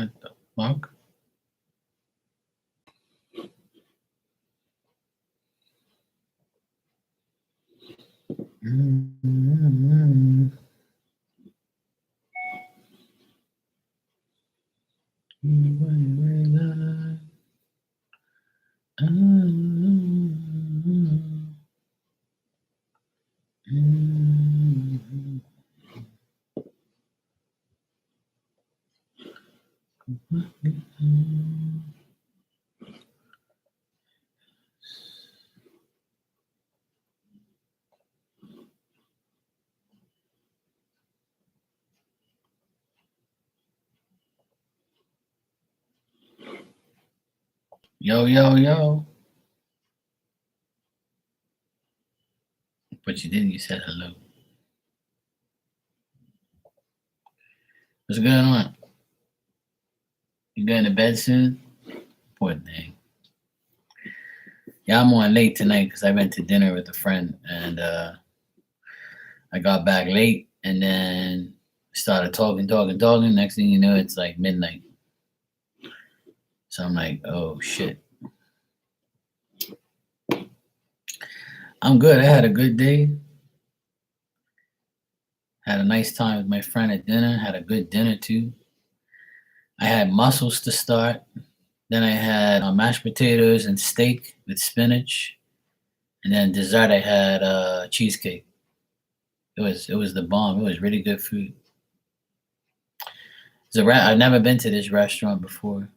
What the fuck? Mm-hmm. Yo, yo, yo. But you didn't. You said hello. What's going on? You going to bed soon? Poor thing. Yeah, I'm on late tonight because I went to dinner with a friend and I got back late and then started talking. Next thing you know, it's like midnight. So I'm like, oh shit. I'm good. I had a good day. Had a nice time with my friend at dinner. Had a good dinner too. I had mussels to start. Then I had mashed potatoes and steak with spinach. And then dessert, I had cheesecake. It was the bomb. It was really good food. I've never been to this restaurant before.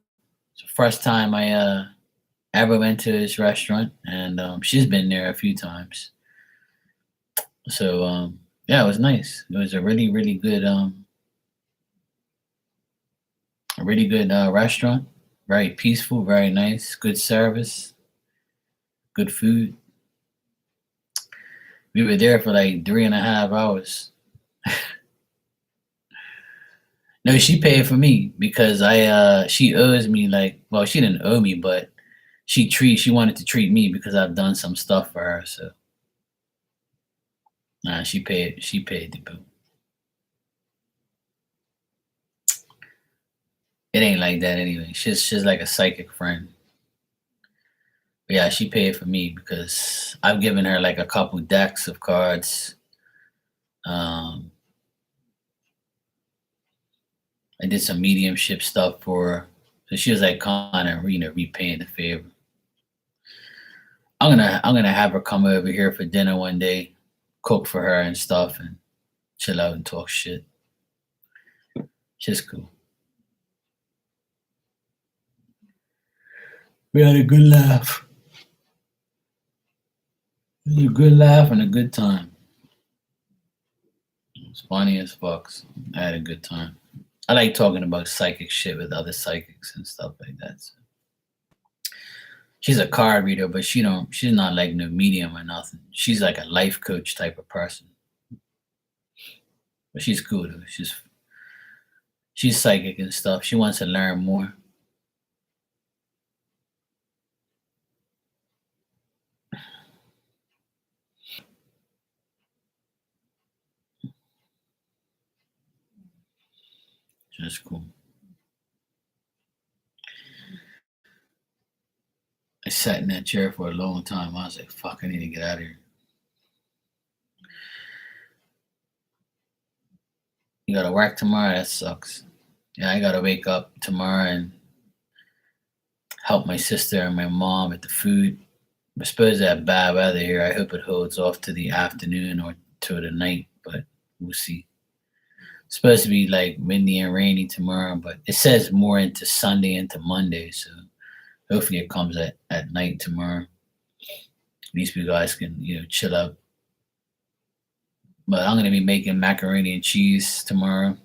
It's the first time I ever went to this restaurant, and she's been there a few times. So yeah, it was nice. It was a really good restaurant. Very peaceful, very nice, good service, good food. We were there for like 3.5 hours. No, she paid for me because she owes me like, well, she didn't owe me, but she wanted to treat me because I've done some stuff for her. So nah, she paid the bill. It ain't like that anyway. She's like a psychic friend. But yeah, she paid for me because I've given her like a couple decks of cards. Um, I did some mediumship stuff for her. So she was like kind of repaying the favor. I'm gonna have her come over here for dinner one day, cook for her and stuff, and chill out and talk shit. She's cool. We had a good laugh. It was a good laugh and a good time. It was funny as fucks. I had a good time. I like talking about psychic shit with other psychics and stuff like that. So. She's a card reader, but she's not like no medium or nothing. She's like a life coach type of person. But she's cool though. She's psychic and stuff. She wants to learn more. Just cool. I sat in that chair for a long time. I was like, fuck, I need to get out of here. You gotta work tomorrow? That sucks. Yeah, I gotta wake up tomorrow and help my sister and my mom with the food. We're supposed to have bad weather here. I hope it holds off to the afternoon or to the night, but we'll see. It's supposed to be like windy and rainy tomorrow, but it says more into Sunday into Monday, so hopefully it comes at night tomorrow. At least you guys can, chill out. But I'm gonna be making macaroni and cheese tomorrow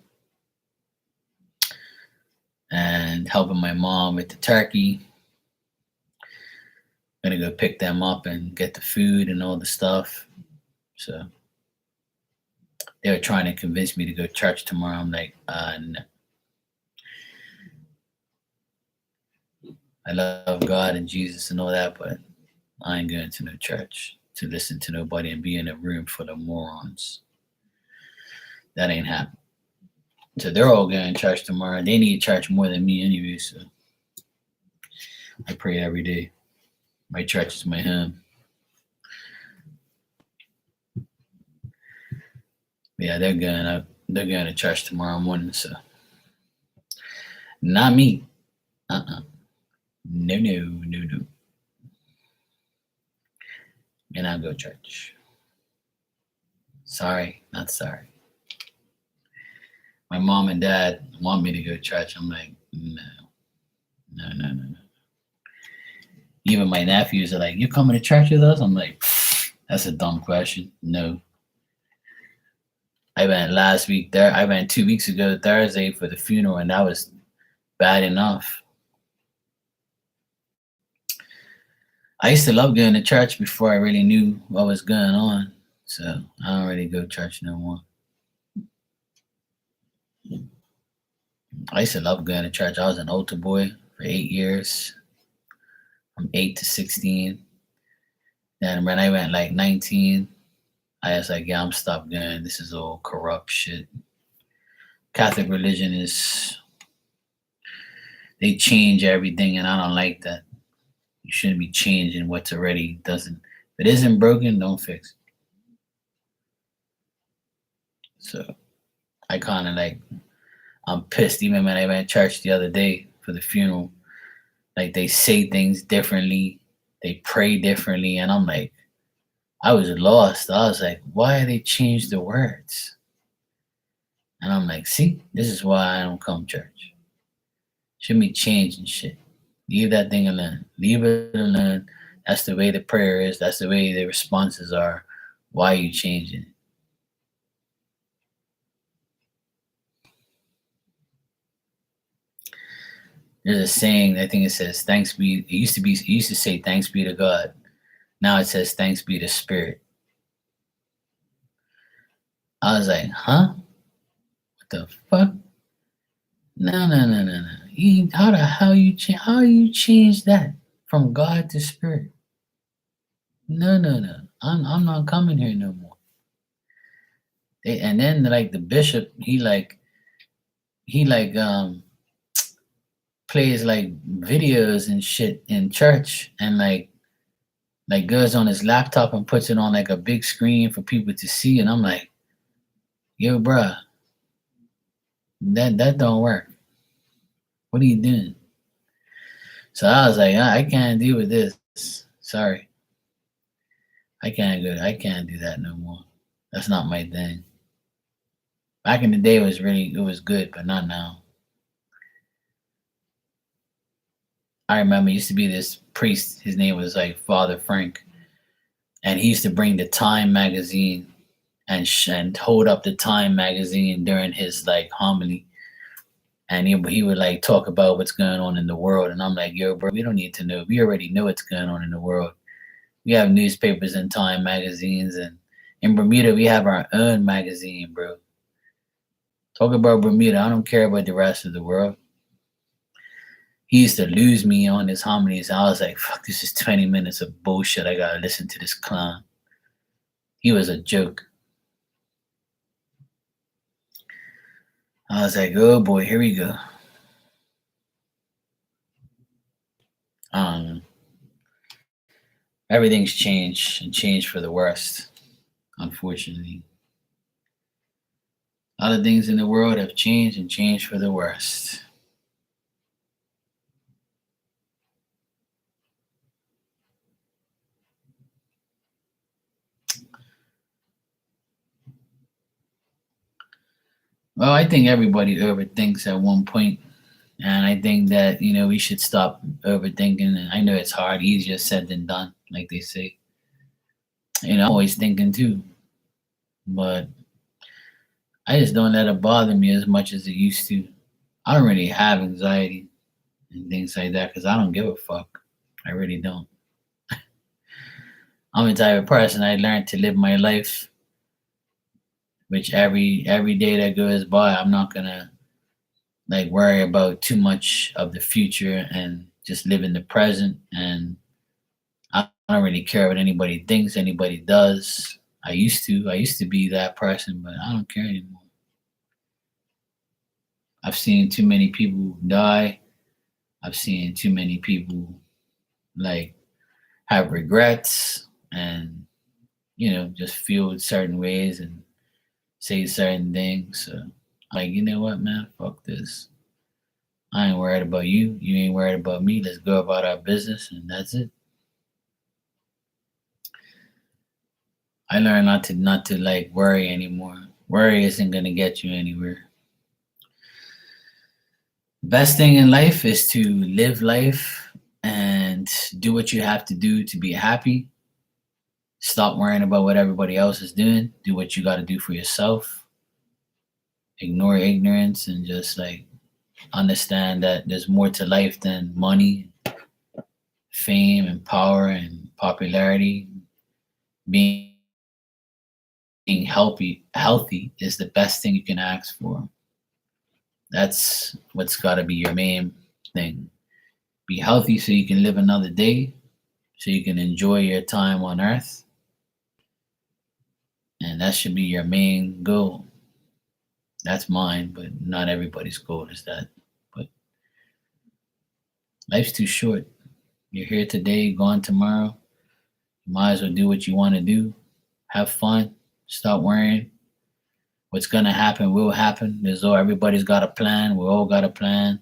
and helping my mom with the turkey. Gonna go pick them up and get the food and all the stuff. So they were trying to convince me to go to church tomorrow. I'm like, no. I love God and Jesus and all that, but I ain't going to no church to listen to nobody and be in a room full of morons. That ain't happening. So they're all going to church tomorrow. They need church more than me anyway. So I pray every day. My church is my home. Yeah, they're going up. They're going to church tomorrow morning. So not me. No, no, no, no. And I'll go church. Sorry, not sorry. My mom and dad want me to go to church. I'm like, no, no, no, no, no. Even my nephews are like, you coming to church with us? I'm like, that's a dumb question. No. I went last week there. I went 2 weeks ago, Thursday, for the funeral, and that was bad enough. I used to love going to church before I really knew what was going on. So I don't really go to church no more. I used to love going to church. I was an altar boy for 8 years, from 8 to 16. Then when I went like 19, I was like, yeah, I'm stopped going. This is all corrupt shit. Catholic religion is, they change everything, and I don't like that. You shouldn't be changing what's already doesn't. If it isn't broken, don't fix it. So I kind of like, I'm pissed. Even when I went to church the other day for the funeral, like they say things differently, they pray differently, and I'm like, I was lost. I was like, why they change the words? And I'm like, see, this is why I don't come to church. Shouldn't be changing shit. Leave that thing alone. Leave it alone. That's the way the prayer is. That's the way the responses are. Why are you changing it? There's a saying, I think it says, thanks be, it used to say, thanks be to God. Now it says, thanks be to Spirit. I was like, huh? What the fuck? No. How the hell how you change that from God to Spirit? No. I'm not coming here no more. And then like the bishop, he plays like videos and shit in church, and like goes on his laptop and puts it on like a big screen for people to see, and I'm like, yo, bruh, that don't work. What are you doing? So I was like, I can't deal with this. Sorry. I can't do that no more. That's not my thing. Back in the day it was good, but not now. I remember used to be this priest, his name was like Father Frank, and he used to bring the Time magazine and hold up the Time magazine during his like homily, and he would like talk about what's going on in the world, and I'm like, yo, bro, we don't need to know. We already know what's going on in the world. We have newspapers and Time magazines, and in Bermuda we have our own magazine, bro. Talk about Bermuda. I don't care about the rest of the world. He used to lose me on his homilies. I was like, fuck, this is 20 minutes of bullshit. I gotta listen to this clown. He was a joke. I was like, oh boy, here we go. Everything's changed, and changed for the worst, unfortunately. A lot of things in the world have changed and changed for the worst. Well, I think everybody overthinks at one point, and I think that we should stop overthinking. And I know it's hard, easier said than done, like they say. I'm always thinking too, but I just don't let it bother me as much as it used to. I don't really have anxiety and things like that because I don't give a fuck. I really don't. I'm the type of person I learned to live my life, which every day that goes by, I'm not gonna like worry about too much of the future and just live in the present. And I don't really care what anybody thinks, anybody does. I used to be that person, but I don't care anymore. I've seen too many people die. I've seen too many people like have regrets and just feel certain ways and say certain things. So I'm like, you know what, man, fuck this. I ain't worried about you. You ain't worried about me. Let's go about our business, and that's it. I learned not to like worry anymore. Worry isn't gonna get you anywhere. Best thing in life is to live life and do what you have to do to be happy. Stop worrying about what everybody else is doing. Do what you got to do for yourself. Ignore ignorance and just like understand that there's more to life than money, fame, and power and popularity. Being healthy is the best thing you can ask for. That's what's got to be your main thing. Be healthy so you can live another day, so you can enjoy your time on earth. And that should be your main goal. That's mine, but not everybody's goal is that. But life's too short. You're here today, gone tomorrow. You might as well do what you want to do. Have fun. Stop worrying. What's gonna happen will happen. There's all everybody's got a plan. We all got a plan.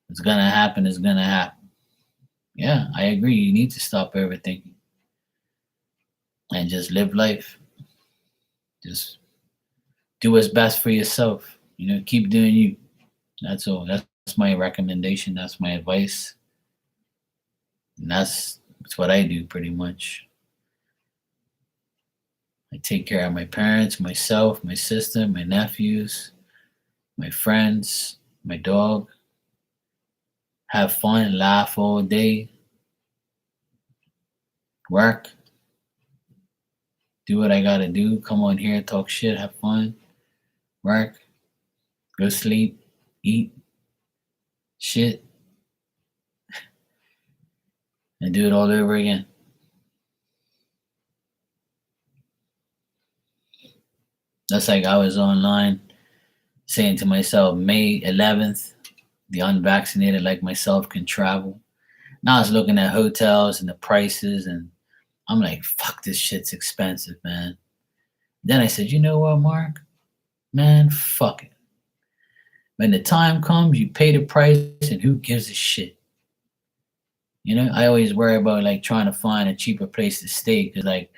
What's gonna happen is gonna happen. Yeah, I agree. You need to stop everything and just live life. Just do what's best for yourself. Keep doing you. That's all. That's my recommendation. That's my advice. And that's what I do pretty much. I take care of my parents, myself, my sister, my nephews, my friends, my dog. Have fun, laugh all day, work, do what I gotta do. Come on here, talk shit, have fun, work, go sleep, eat, shit, and do it all over again. That's like I was online saying to myself, May 11th, the unvaccinated like myself can travel. Now I was looking at hotels and the prices, and I'm like, fuck, this shit's expensive, man. Then I said, you know what, Mark? Man, fuck it. When the time comes, you pay the price, and who gives a shit? I always worry about like trying to find a cheaper place to stay because like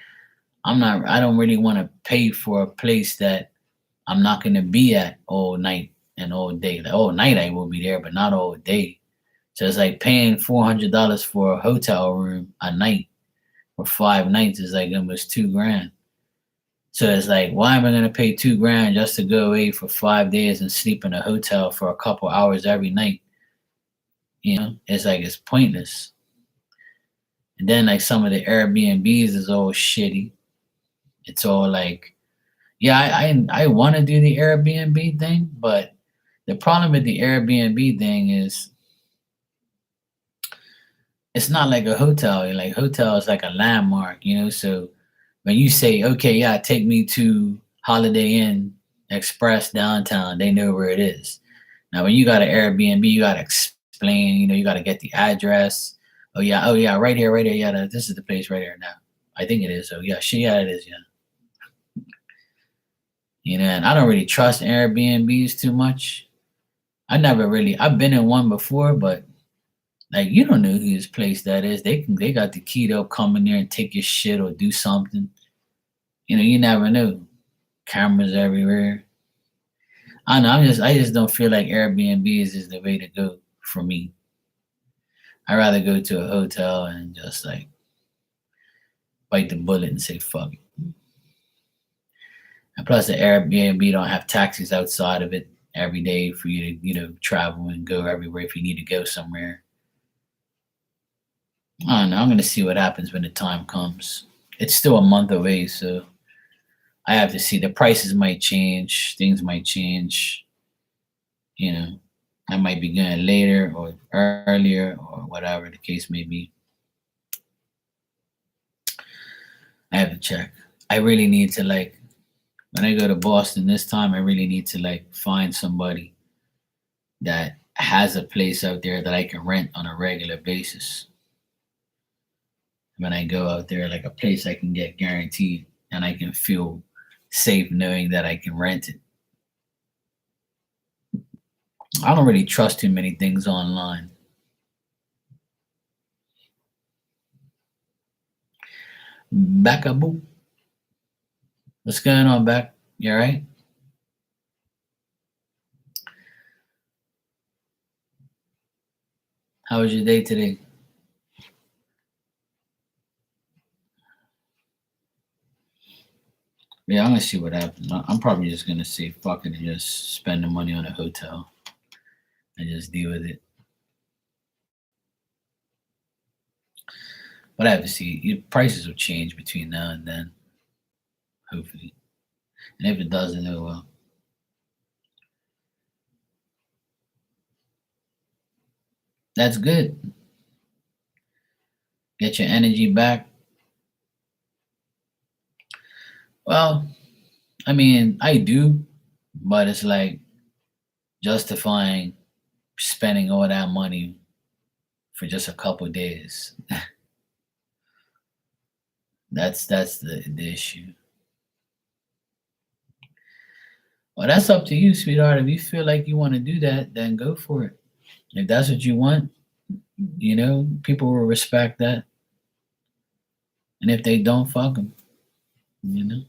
I don't really want to pay for a place that I'm not going to be at all night and all day. Like all night I will be there, but not all day. So it's like paying $400 for a hotel room a night for 5 nights is like almost $2,000. So it's like, why am I gonna pay $2,000 just to go away for 5 days and sleep in a hotel for a couple hours every night? It's like it's pointless. And then like some of the Airbnbs is all shitty. It's all like, yeah, I want to do the Airbnb thing, but the problem with the Airbnb thing is it's not like a hotel. Like hotel is like a landmark, So when you say, okay, yeah, take me to Holiday Inn Express downtown, they know where it is. Now, when you got an Airbnb, you got to explain, you got to get the address. Oh yeah, right here, right here. Yeah, this is the place right here now. I think it is. So yeah, yeah, it is. Yeah. And I don't really trust Airbnbs too much. I've been in one before, but like you don't know whose place that is. They got the key. They'll come in there and take your shit or do something. You never know. Cameras everywhere. I don't know. I just don't feel like Airbnbs is the way to go for me. I'd rather go to a hotel and just like bite the bullet and say fuck it. And plus, the Airbnb don't have taxis outside of it every day for you to travel and go everywhere if you need to go somewhere. I don't know. I'm gonna see what happens when the time comes. It's still a month away, so I have to see. The prices might change. Things might change. I might be going later or earlier or whatever the case may be. I have to check. I really need to like when I go to Boston this time. I really need to like find somebody that has a place out there that I can rent on a regular basis. When I go out there, like a place I can get guaranteed and I can feel safe knowing that I can rent it. I don't really trust too many things online. Backaboo. What's going on, back? You all right? How was your day today? Yeah, I'm gonna see what happens. I'm probably just gonna say fuck it and just spend the money on a hotel and just deal with it. But I have to see. Your prices will change between now and then, hopefully. And if it doesn't, oh well. That's good. Get your energy back. Well, I mean, I do, but it's like justifying spending all that money for just a couple days. That's the issue. Well, that's up to you, sweetheart. If you feel like you want to do that, then go for it. If that's what you want, people will respect that. And if they don't, fuck them. You know,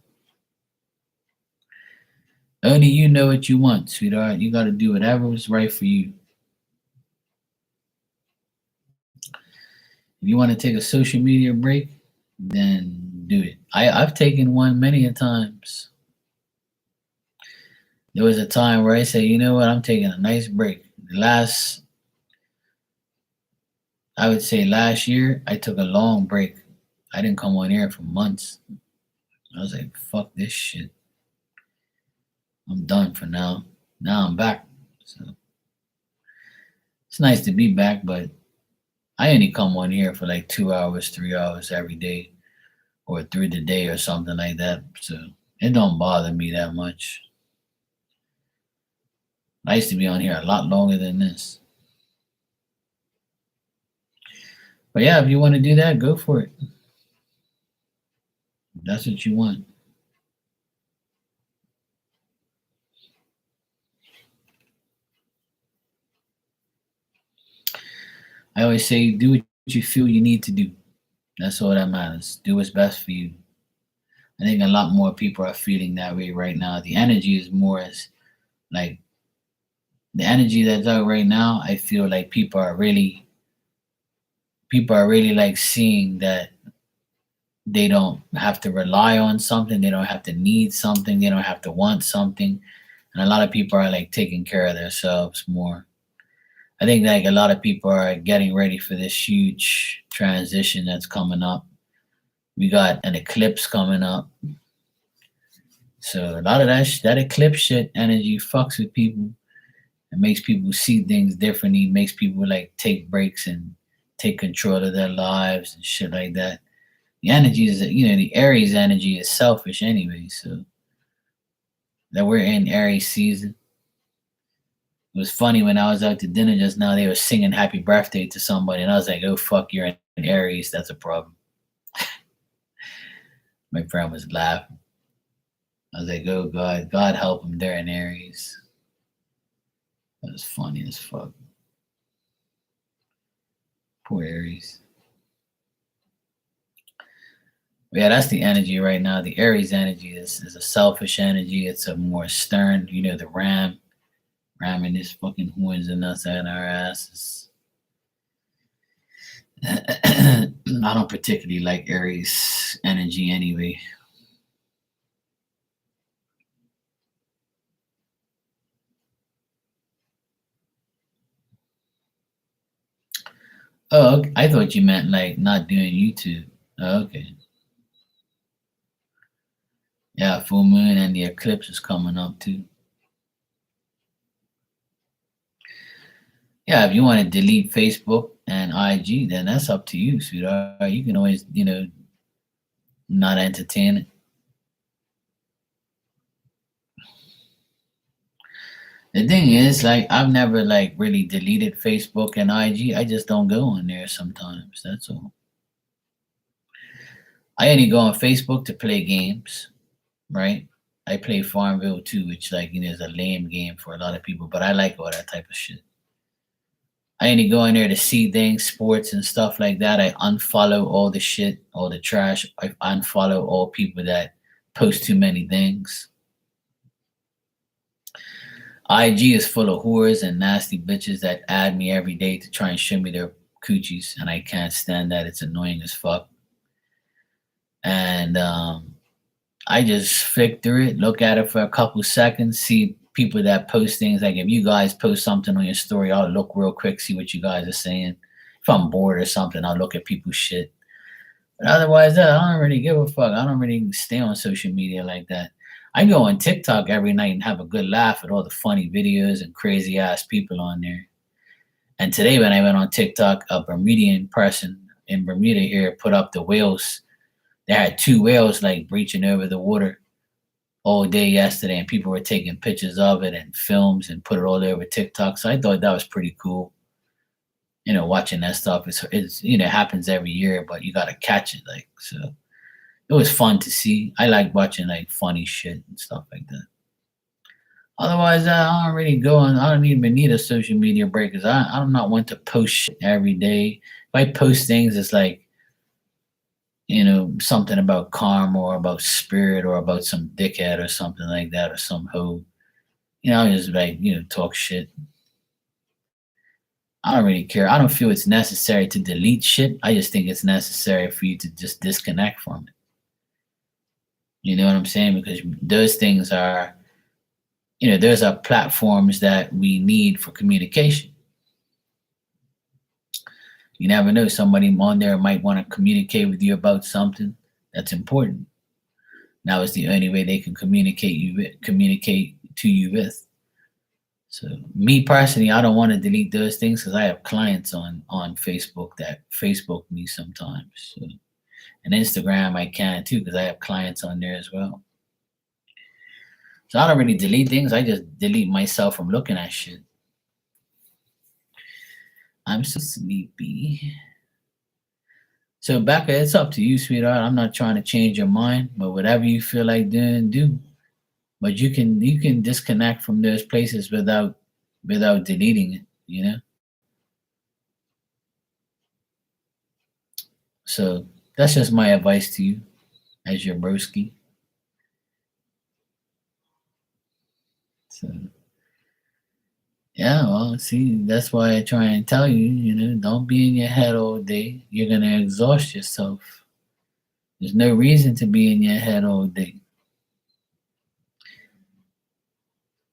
only you know what you want, sweetheart. You got to do whatever is right for you. If you want to take a social media break, then do it. I've taken one many a times. There was a time where I said, you know what, I'm taking a nice break. I would say last year, I took a long break. I didn't come on air for months. I was like, fuck this shit. I'm done for now. Now I'm back. So it's nice to be back, but I only come on here for like 2 hours, 3 hours every day or through the day or something like that. So it don't bother me that much. I used to be on here a lot longer than this. But yeah, if you want to do that, go for it. If that's what you want. I always say, do what you feel you need to do. That's all that matters. Do what's best for you. I think a lot more people are feeling that way right now. The energy is more as like the energy that's out right now. I feel like people are really like seeing that they don't have to rely on something, they don't have to need something, they don't have to want something. And a lot of people are like taking care of themselves more. I think like a lot of people are getting ready for this huge transition that's coming up. We got an eclipse coming up. So a lot of that eclipse shit energy fucks with people. It makes people see things differently, makes people like take breaks and take control of their lives and shit like that. The energy is, the Aries energy is selfish anyway. So that we're in Aries season. It was funny when I was out to dinner just now, they were singing happy birthday to somebody, and I was like, oh, fuck, you're in Aries. That's a problem. My friend was laughing. I was like, oh, God help them. They're in Aries. That was funny as fuck. Poor Aries. But yeah, that's the energy right now. The Aries energy is a selfish energy. It's a more stern, the ramming his fucking horns and us at our asses. I don't particularly like Aries energy anyway. Oh, okay. I thought you meant like not doing YouTube. Oh, okay. Yeah, full moon and the eclipse is coming up too. Yeah, if you want to delete Facebook and IG, then that's up to you, sweetheart. You can always, not entertain it. The thing is, like, I've never like really deleted Facebook and IG. I just don't go on there sometimes. That's all. I only go on Facebook to play games, right? I play Farmville too, which like is a lame game for a lot of people, but I like all that type of shit. I only go in there to see things, sports and stuff like that. I unfollow all the shit, all the trash. I unfollow all people that post too many things. IG is full of whores and nasty bitches that add me every day to try and show me their coochies, and I can't stand that. It's annoying as fuck. And I just flick through it, look at it for a couple seconds, see people that post things. Like if you guys post something on your story, I'll look real quick, see what you guys are saying. If I'm bored or something, I'll look at people's shit. But otherwise, I don't really give a fuck. I don't really stay on social media like that. I go on TikTok every night and have a good laugh at all the funny videos and crazy ass people on there. And today, when I went on TikTok, a Bermudian person in Bermuda here put up the whales. They had two whales like breaching over the water all day yesterday, and people were taking pictures of it and films and put it all over TikTok. So I thought that was pretty cool. Watching that stuff it's happens every year, but you gotta catch it. Like, so it was fun to see. I like watching like funny shit and stuff like that. Otherwise, I don't really go on. I don't even need a social media break because I'm not one to post shit every day. If I post things, it's like something about karma or about spirit or about some dickhead or something like that or some hoe. I just like talk shit. I don't really care. I don't feel it's necessary to delete shit. I just think it's necessary for you to just disconnect from it. You know what I'm saying? Because those things are, those are platforms that we need for communication. You never know. Somebody on there might want to communicate with you about something that's important. Now is the only way they can communicate to you with. So me personally, I don't want to delete those things because I have clients on Facebook that Facebook me sometimes. So, and Instagram I can too because I have clients on there as well. So I don't really delete things. I just delete myself from looking at shit. I'm so sleepy. So Becca, it's up to you, sweetheart. I'm not trying to change your mind, but whatever you feel like doing, do. But you can disconnect from those places without deleting it. So that's just my advice to you as your broski. So yeah, well, see, that's why I try and tell you, don't be in your head all day. You're gonna exhaust yourself. There's no reason to be in your head all day.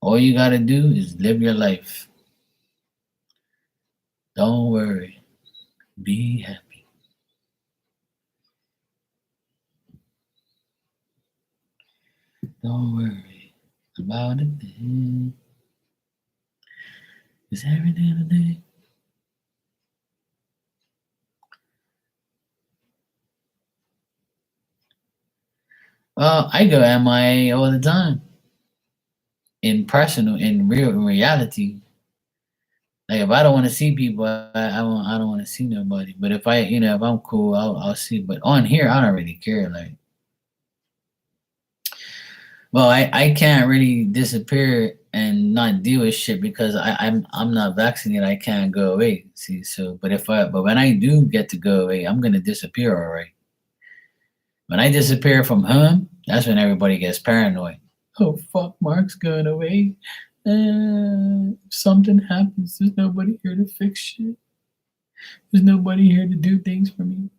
All you gotta do is live your life. Don't worry. Be happy. Don't worry about a thing. It's every day of the day. Well, I go MIA all the time. In reality. Like if I don't want to see people, I don't want to see nobody. But if if I'm cool, I'll see. But on here, I don't really care. Like, well, I can't really disappear and not deal with shit because I'm not vaccinated. I can't go away. See, so but when I do get to go away, I'm gonna disappear all right. When I disappear from home, that's when everybody gets paranoid. Oh fuck, Mark's going away. If something happens, there's nobody here to fix shit. There's nobody here to do things for me.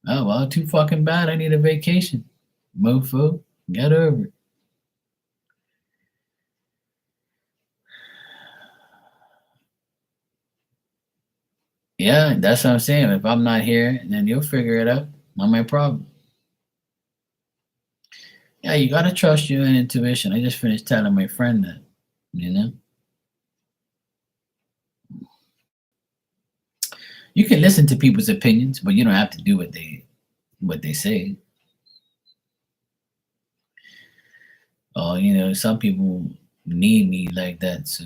Oh well, too fucking bad. I need a vacation. Mofo, get over it. Yeah, that's what I'm saying. If I'm not here, then you'll figure it out. Not my problem. Yeah, you gotta trust your own intuition. I just finished telling my friend that. You can listen to people's opinions, but you don't have to do what they say. Some people need me like that. So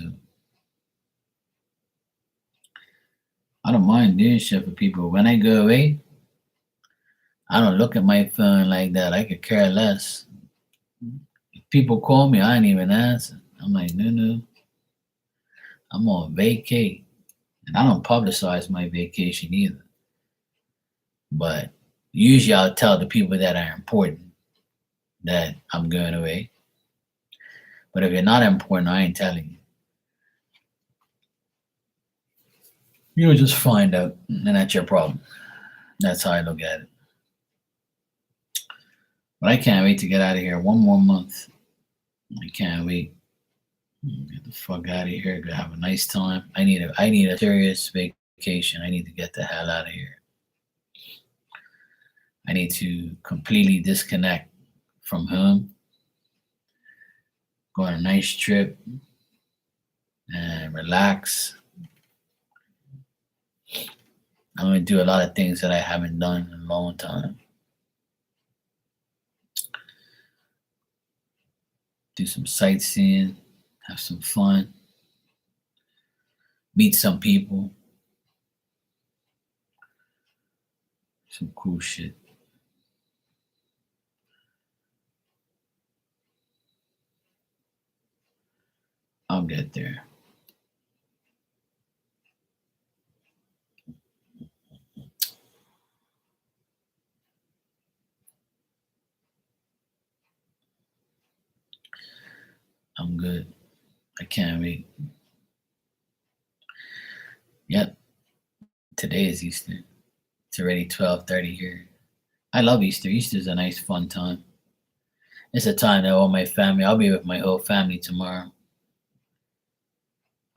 I don't mind doing shit for people. When I go away, I don't look at my phone like that. I could care less. If people call me, I ain't even answer. I'm like, no, no, I'm on vacay. And I don't publicize my vacation either. But usually I'll tell the people that are important that I'm going away. But if you're not important, I ain't telling you. You'll just find out, and that's your problem. That's how I look at it. But I can't wait to get out of here. One more month. I can't wait. Get the fuck out of here. Go have a nice time. I need a serious vacation. I need to get the hell out of here. I need to completely disconnect from home, go on a nice trip and relax. I'm gonna do a lot of things that I haven't done in a long time. Do some sightseeing, have some fun, meet some people, some cool shit. I'll get there. I'm good. I can't wait. Yep, today is Easter. It's already 12:30 here. I love Easter. Easter's a nice fun time. It's a time that all my family, I'll be with my whole family tomorrow.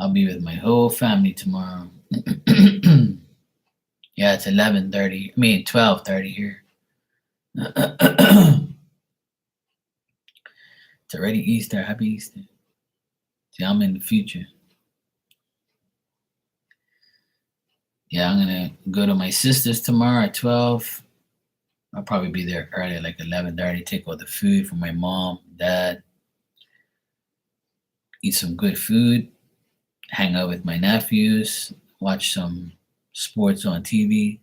I'll be with my whole family tomorrow. Yeah, it's 11:30. I mean 12:30 here. It's already Easter. Happy Easter. See, I'm in the future. Yeah, I'm gonna go to my sister's tomorrow at 12. I'll probably be there early, like 11:30. Take all the food for my mom, dad, eat some good food, hang out with my nephews, watch some sports on TV.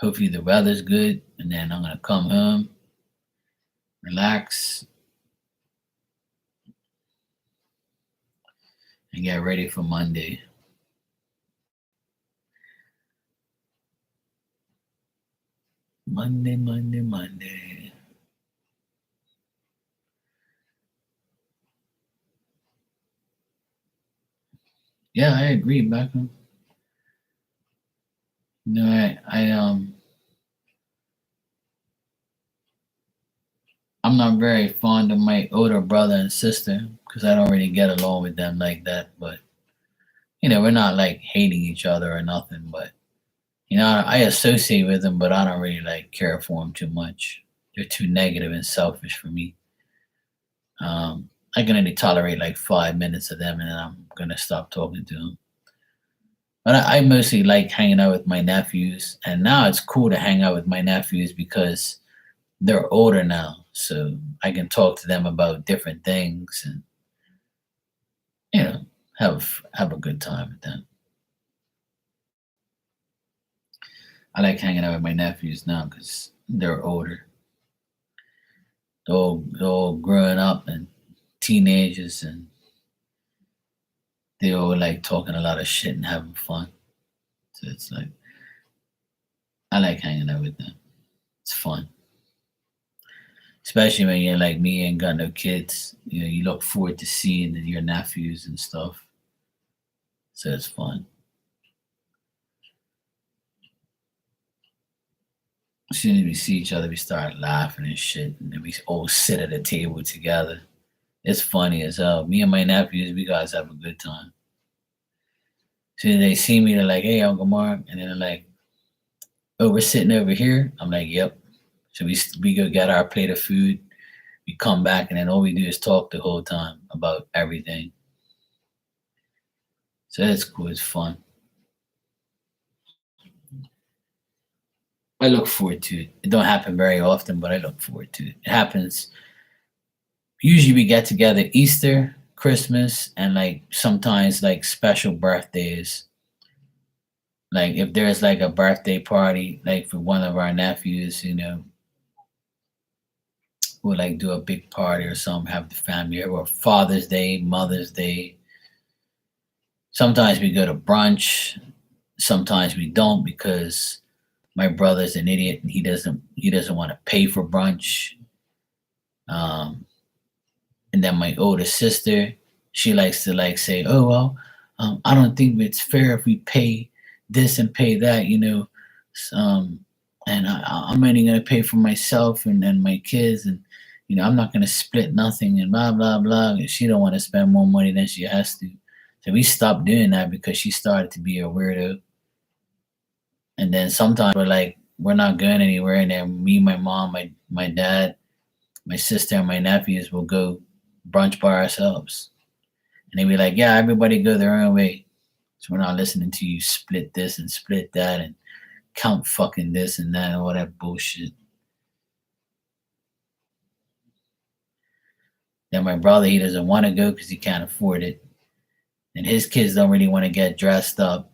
Hopefully the weather's good, and then I'm gonna come home, relax, and get ready for Monday. Monday, Monday, Monday. Yeah, I agree, Beckham. You know, I'm not very fond of my older brother and sister because I don't really get along with them like that. But we're not like hating each other or nothing. But I associate with them, but I don't really like care for them too much. They're too negative and selfish for me. I can only tolerate like 5 minutes of them, and then I'm gonna stop talking to them. But I mostly like hanging out with my nephews, and now it's cool to hang out with my nephews because they're older now, so I can talk to them about different things and you know have a good time with them. I like hanging out with my nephews now because they're older. They're all growing up and teenagers, and they all like talking a lot of shit and having fun. So it's like I like hanging out with them. It's fun, especially when you're like me and got no kids. You look forward to seeing your nephews and stuff. So it's fun. As soon as we see each other, we start laughing and shit, and then we all sit at a table together. It's funny as hell. Me and my nephews, we guys have a good time. So they see me, they're like, "Hey, Uncle Mark," and then they're like, "Oh, we're sitting over here." I'm like, "Yep." So we go get our plate of food. We come back, and then all we do is talk the whole time about everything. So it's cool. It's fun. I look forward to it. It don't happen very often, but I look forward to it. It happens Usually we get together Easter, Christmas, and like sometimes like special birthdays. Like if there's like a birthday party, like for one of our nephews, we'll like do a big party or something, have the family, or Father's Day, Mother's Day. Sometimes we go to brunch. Sometimes we don't because my brother's an idiot and he doesn't want to pay for brunch. Um, and then my older sister, she likes to like say, "Oh well, I don't think it's fair if we pay this and pay that," Um, and I'm only gonna pay for myself and my kids, and I'm not gonna split nothing and blah blah blah. And she don't want to spend more money than she has to, so we stopped doing that because she started to be a weirdo. And then sometimes we're not going anywhere, and then me, my mom, my dad, my sister, and my nephews will go brunch by ourselves. And they be like, yeah, everybody go their own way. So we're not listening to you split this and split that and count fucking this and that and all that bullshit. Then my brother, he doesn't want to go because he can't afford it. And his kids don't really want to get dressed up.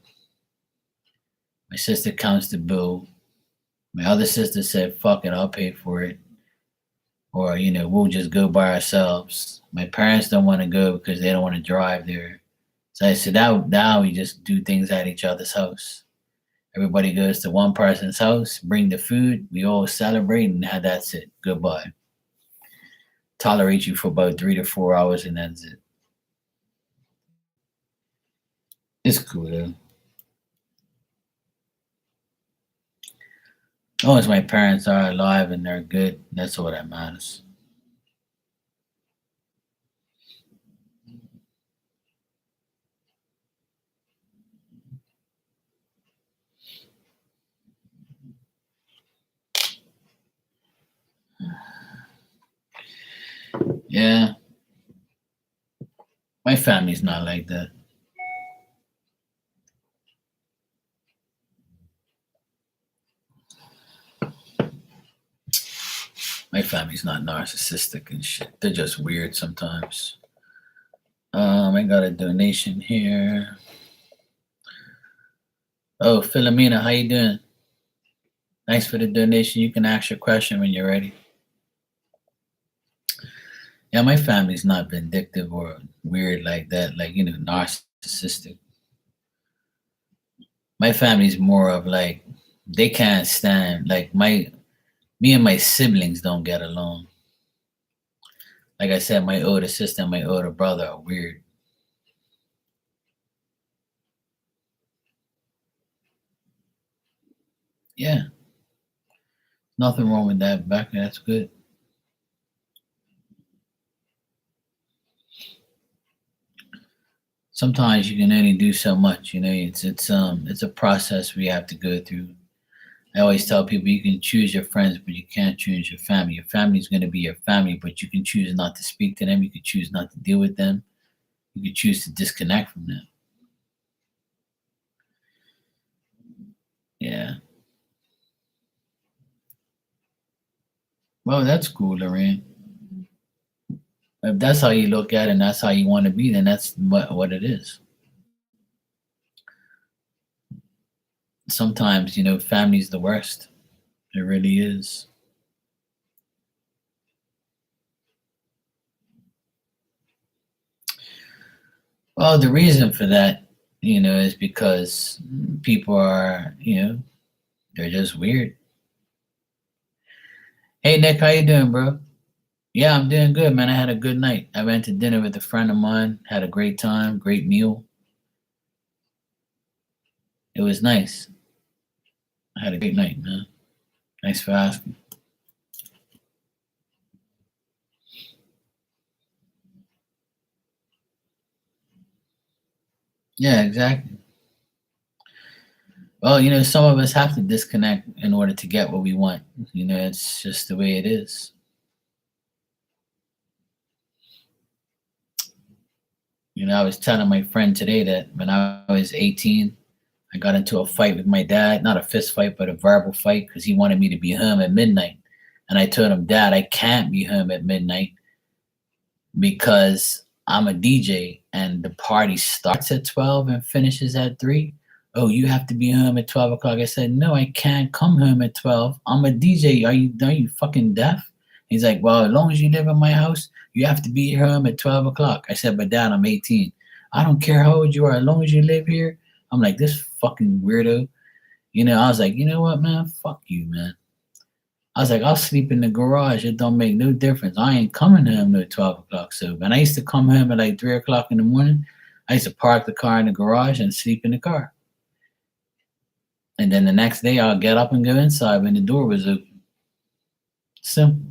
My sister counts the bill. My other sister said, fuck it, I'll pay for it. Or, we'll just go by ourselves. My parents don't want to go because they don't want to drive there. So I said, now we just do things at each other's house. Everybody goes to one person's house, bring the food, we all celebrate, and that's it. Goodbye. Tolerate you for about 3 to 4 hours, and that's it. It's cool though. As long as my parents are alive and they're good, that's all that matters. Yeah, my family's not like that. My family's not narcissistic and shit. They're just weird sometimes. I got a donation here. Oh, Philomena, how you doing? Thanks for the donation. You can ask your question when you're ready. Yeah, my family's not vindictive or weird like that, like, narcissistic. My family's more of like, they can't stand, like, me and my siblings don't get along. Like I said, my older sister and my older brother are weird. Yeah, nothing wrong with that, Becca. That's good. Sometimes you can only do so much, it's a process we have to go through. I always tell people you can choose your friends, but you can't choose your family. Your family is going to be your family, but you can choose not to speak to them. You can choose not to deal with them. You can choose to disconnect from them. Yeah. Well, that's cool, Lorraine. If that's how you look at it and that's how you want to be, then that's what it is. Sometimes, family's the worst. It really is. Well, the reason for that, is because people are, they're just weird. Hey, Nick, how you doing, bro? Yeah, I'm doing good, man. I had a good night. I went to dinner with a friend of mine, had a great time, great meal. It was nice. I had a great night, man. Thanks for asking. Yeah, exactly. Well, some of us have to disconnect in order to get what we want. It's just the way it is. I was telling my friend today that when I was 18, I got into a fight with my dad, not a fist fight, but a verbal fight because he wanted me to be home at midnight. And I told him, Dad, I can't be home at midnight because I'm a DJ and the party starts at 12 and finishes at 3. Oh, you have to be home at 12 o'clock. I said, no, I can't come home at 12. I'm a DJ. Are you fucking deaf? He's like, well, as long as you live in my house, you have to be home at 12 o'clock. I said, but dad, I'm 18. I don't care how old you are. As long as you live here. I'm like, this fucking weirdo. I was like, you know what, man? Fuck you, man. I was like, I'll sleep in the garage. It don't make no difference. I ain't coming home no 12 o'clock. So when I used to come home at like 3 o'clock in the morning, I used to park the car in the garage and sleep in the car. And then the next day I'll get up and go inside when the door was open. Simple.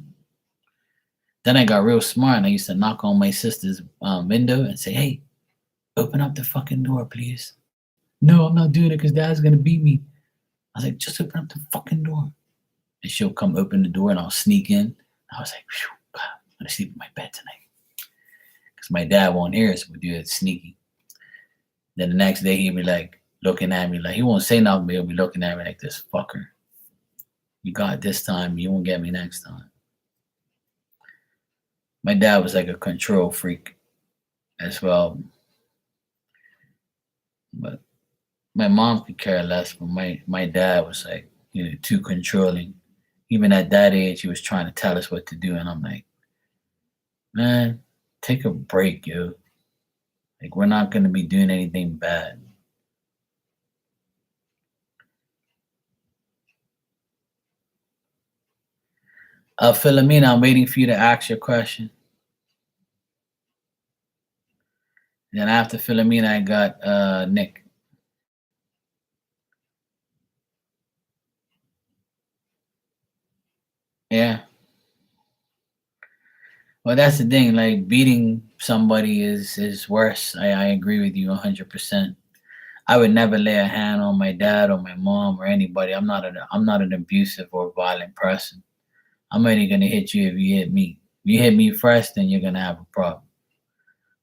Then I got real smart and I used to knock on my sister's window and say, hey, open up the fucking door, please. No, I'm not doing it because dad's going to beat me. I was like, just open up the fucking door. And she'll come open the door and I'll sneak in. I was like, God, I'm going to sleep in my bed tonight. Because my dad won't hear us. We do it sneaky. Then the next day he'll be like looking at me like, he won't say nothing, but he'll be looking at me like, this fucker. You got it this time, you won't get me next time. My dad was like a control freak as well. But my mom could care less, but my dad was like, too controlling. Even at that age, he was trying to tell us what to do. And I'm like, man, take a break, yo. Like, we're not going to be doing anything bad. Philomena, I'm waiting for you to ask your question. Then after Philomena, I got Nick. Yeah. Well, that's the thing. Like, beating somebody is worse. I agree with you 100%. I would never lay a hand on my dad or my mom or anybody. I'm not an abusive or violent person. I'm only gonna hit you if you hit me. If you hit me first, then you're gonna have a problem.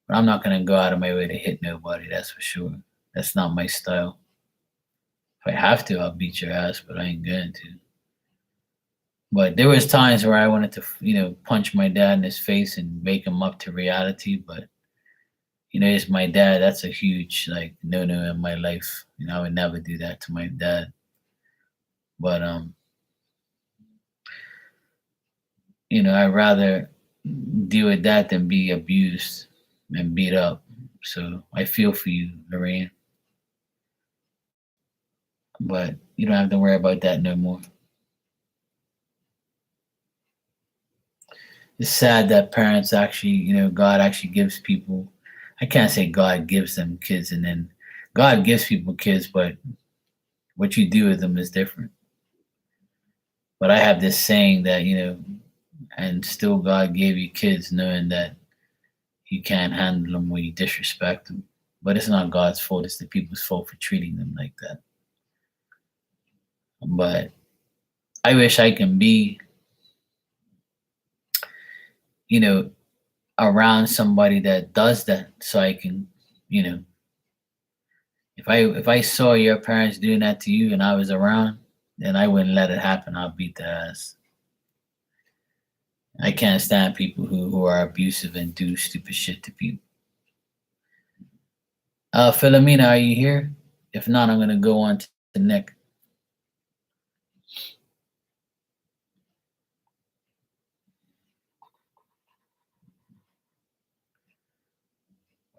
But I'm not gonna go out of my way to hit nobody. That's for sure. That's not my style. If I have to, I'll beat your ass, but I ain't going to. But there was times where I wanted to, punch my dad in his face and wake him up to reality. But it's my dad. That's a huge like no in my life. I would never do that to my dad. But I'd rather deal with that than be abused and beat up. So I feel for you, Lorraine. But you don't have to worry about that no more. It's sad that parents actually, God actually gives people. I can't say God gives them kids and then God gives people kids, but what you do with them is different. But I have this saying that, and still God gave you kids knowing that you can't handle them when you disrespect them. But it's not God's fault, it's the people's fault for treating them like that. But I wish I can be, around somebody that does that so I can, if I saw your parents doing that to you and I was around, then I wouldn't let it happen. I'll beat their ass. I can't stand people who are abusive and do stupid shit to people. Philomena, are you here? If not, I'm gonna go on to Nick.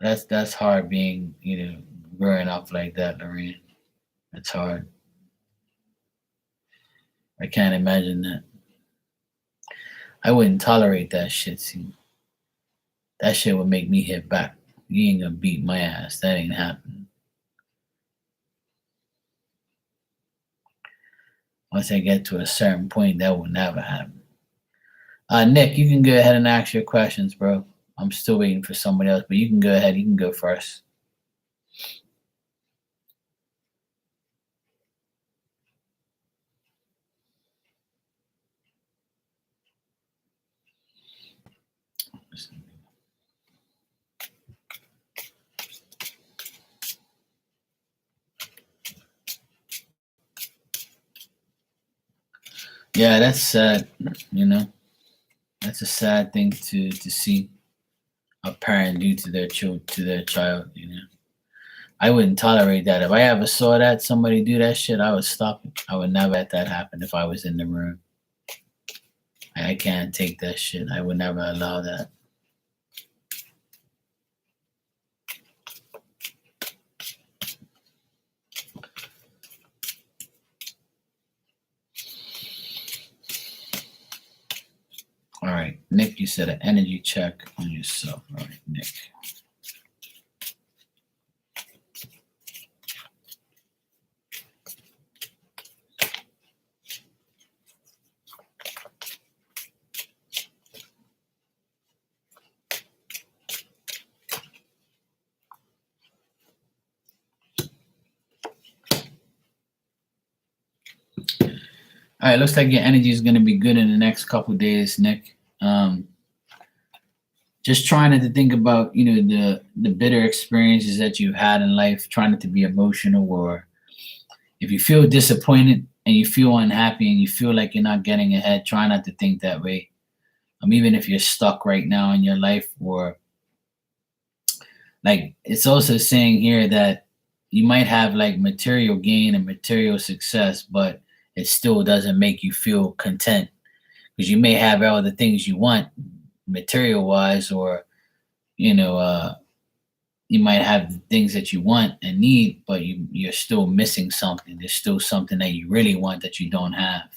That's hard being, growing up like that, Lorraine. It's hard. I can't imagine that. I wouldn't tolerate that shit. See, that shit would make me hit back. You ain't gonna beat my ass. That ain't happening. Once I get to a certain point, that will never happen. Nick, you can go ahead and ask your questions, bro. I'm still waiting for somebody else, but you can go ahead. You can go first. Yeah, that's sad. That's a sad thing to see. a parent do to their child. I wouldn't tolerate that. If I ever saw that somebody do that shit, I would stop it. I would never let that happen if I was in the room. I can't take that shit. I would never allow that. All right, Nick, you said an energy check on yourself. All right, Nick. All right, looks like your energy is going to be good in the next couple days, Nick. Just trying not to think about, the bitter experiences that you've had in life, trying not to be emotional, or if you feel disappointed and you feel unhappy and you feel like you're not getting ahead, try not to think that way. Even if you're stuck right now in your life, or like it's also saying here that you might have like material gain and material success, but it still doesn't make you feel content, because you may have all the things you want material wise, or you might have the things that you want and need, but you're still missing something. There's still something that you really want that you don't have.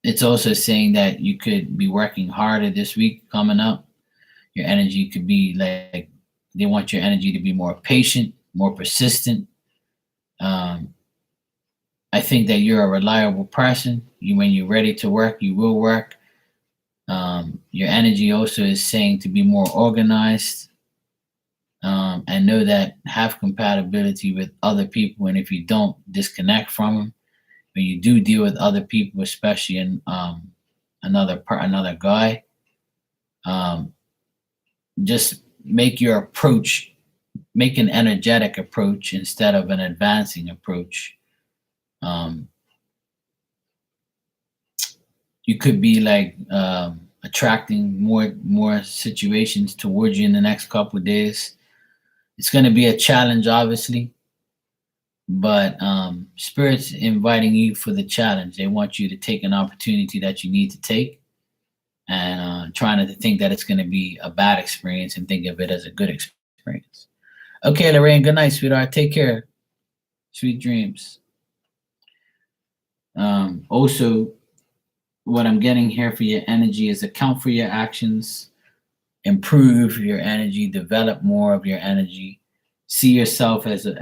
It's also saying that you could be working harder this week coming up. Your energy could be like, they want your energy to be more patient, more persistent. I think that you're a reliable person. When you're ready to work, you will work. Your energy also is saying to be more organized, and know that have compatibility with other people. And if you don't, disconnect from them. When you do deal with other people, especially in another guy, just make your approach, make an energetic approach instead of an advancing approach. You could be like attracting more situations towards you in the next couple of days. It's going to be a challenge, obviously, but spirit's inviting you for the challenge. They want you to take an opportunity that you need to take, and try not to think that it's going to be a bad experience, and think of it as a good experience. Okay, Lorraine, good night, sweetheart. Take care. Sweet dreams. Also, what I'm getting here for your energy is account for your actions, improve your energy, develop more of your energy, see yourself as a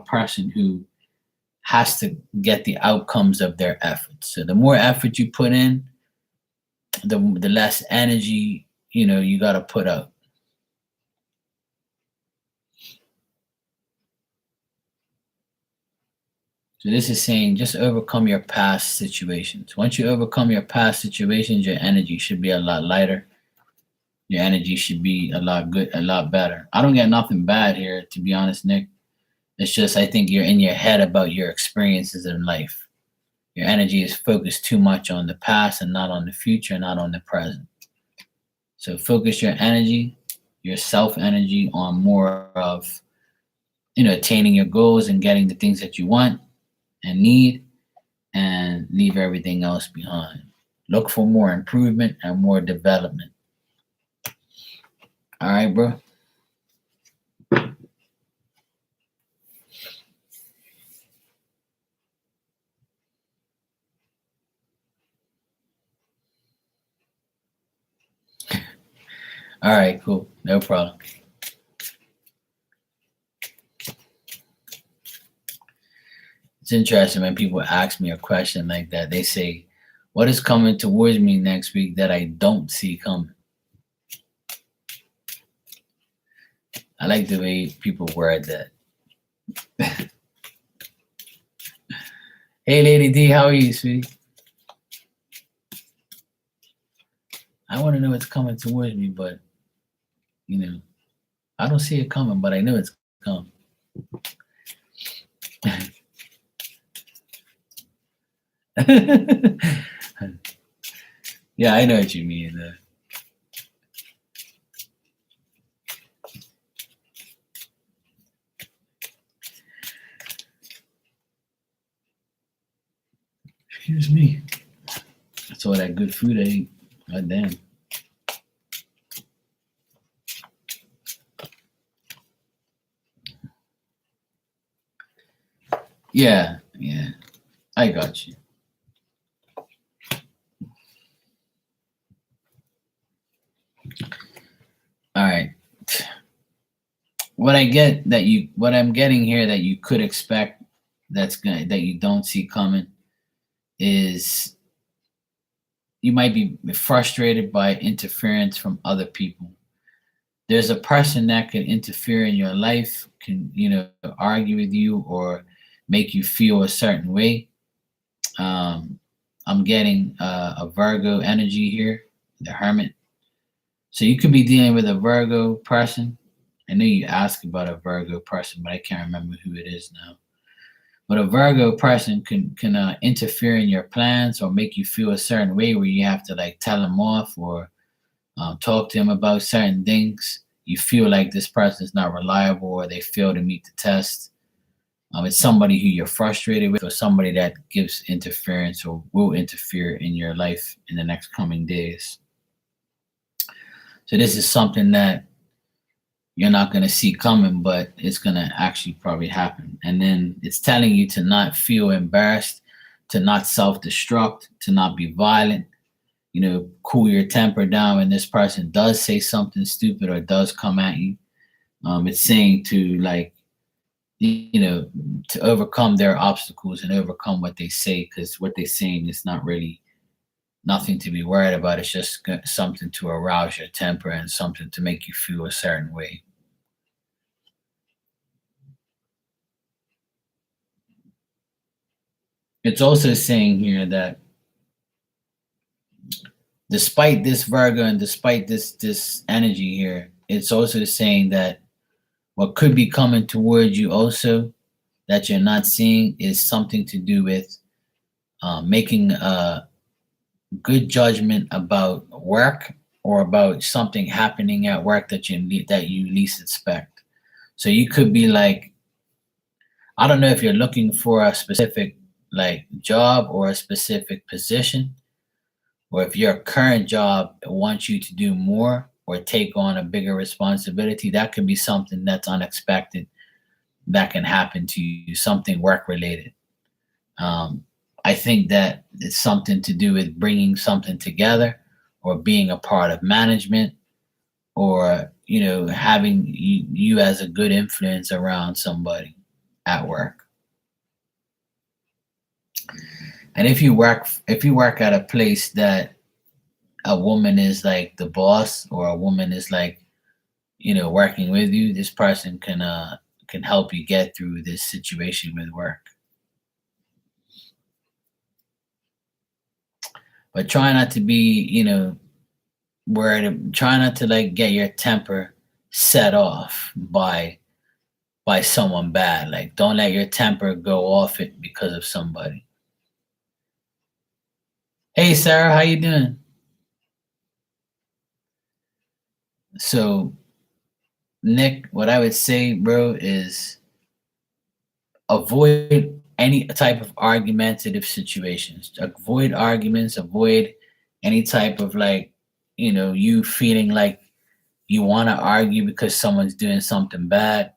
person who has to get the outcomes of their efforts. So the more effort you put in, the less energy you got to put out. So this is saying just overcome your past situations. Once you overcome your past situations, your energy should be a lot lighter. Your energy should be a lot better. I don't get nothing bad here, to be honest, Nick. It's just I think you're in your head about your experiences in life. Your energy is focused too much on the past and not on the future, not on the present. So focus your energy, your self energy, on more of attaining your goals and getting the things that you want and need, and leave everything else behind. Look for more improvement and more development. All right, bro. All right, cool. No problem. It's interesting when people ask me a question like that. They say, what is coming towards me next week that I don't see coming? I like the way people word that. Hey, Lady D, how are you, sweetie? I want to know what's coming towards me, but, I don't see it coming, but I know it's coming. Yeah, I know what you mean. Excuse me. That's all that good food I ate. God damn. Yeah, yeah. I got you. All right. What I'm getting here that you could expect that you don't see coming is you might be frustrated by interference from other people. There's a person that can interfere in your life, can argue with you or make you feel a certain way. Um, I'm getting a Virgo energy here, the Hermit. So you could be dealing with a Virgo person. I know you asked about a Virgo person, but I can't remember who it is now. But a Virgo person can interfere in your plans or make you feel a certain way where you have to like tell them off or talk to them about certain things. You feel like this person is not reliable or they fail to meet the test. It's somebody who you're frustrated with or somebody that gives interference or will interfere in your life in the next coming days. So this is something that you're not going to see coming, but it's going to actually probably happen. And then it's telling you to not feel embarrassed, to not self destruct, to not be violent, cool your temper down when this person does say something stupid or does come at you. It's saying to like, to overcome their obstacles and overcome what they say, because what they're saying is not really nothing to be worried about. It's just something to arouse your temper and something to make you feel a certain way. It's also saying here that despite this Virgo and despite this energy here, it's also saying that what could be coming towards you also that you're not seeing is something to do with making a good judgment about work or about something happening at work that you least expect. So you could be like, I don't know if you're looking for a specific like job or a specific position, or if your current job wants you to do more or take on a bigger responsibility. That could be something that's unexpected that can happen to you, something work related. Um, I think that it's something to do with bringing something together or being a part of management or, having you as a good influence around somebody at work. And if you work at a place that a woman is like the boss or a woman is like, working with you, this person can help you get through this situation with work. But try not to be, worried. Try not to like get your temper set off by someone bad. Like don't let your temper go off it because of somebody. Hey Sarah, how you doing? So Nick, what I would say, bro, is avoid any type of argumentative situations. Avoid arguments, avoid any type of like, you feeling like you want to argue because someone's doing something bad.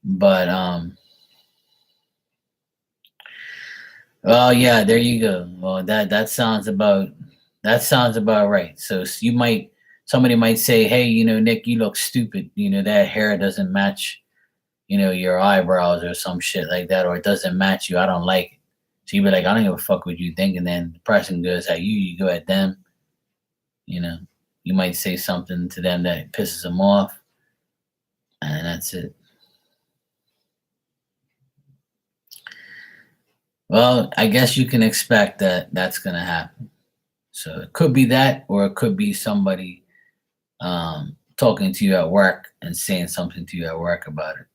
But well, yeah, there you go. Well, that sounds about right. So somebody might say, "Hey, Nick, you look stupid. That hair doesn't match, your eyebrows or some shit like that, or it doesn't match you. I don't like it." So you be like, "I don't give a fuck what you think," and then the person goes at you, you go at them. You know, you might say something to them that pisses them off, and that's it. Well, I guess you can expect that that's gonna happen. So it could be that, or it could be somebody talking to you at work and saying something to you at work about it.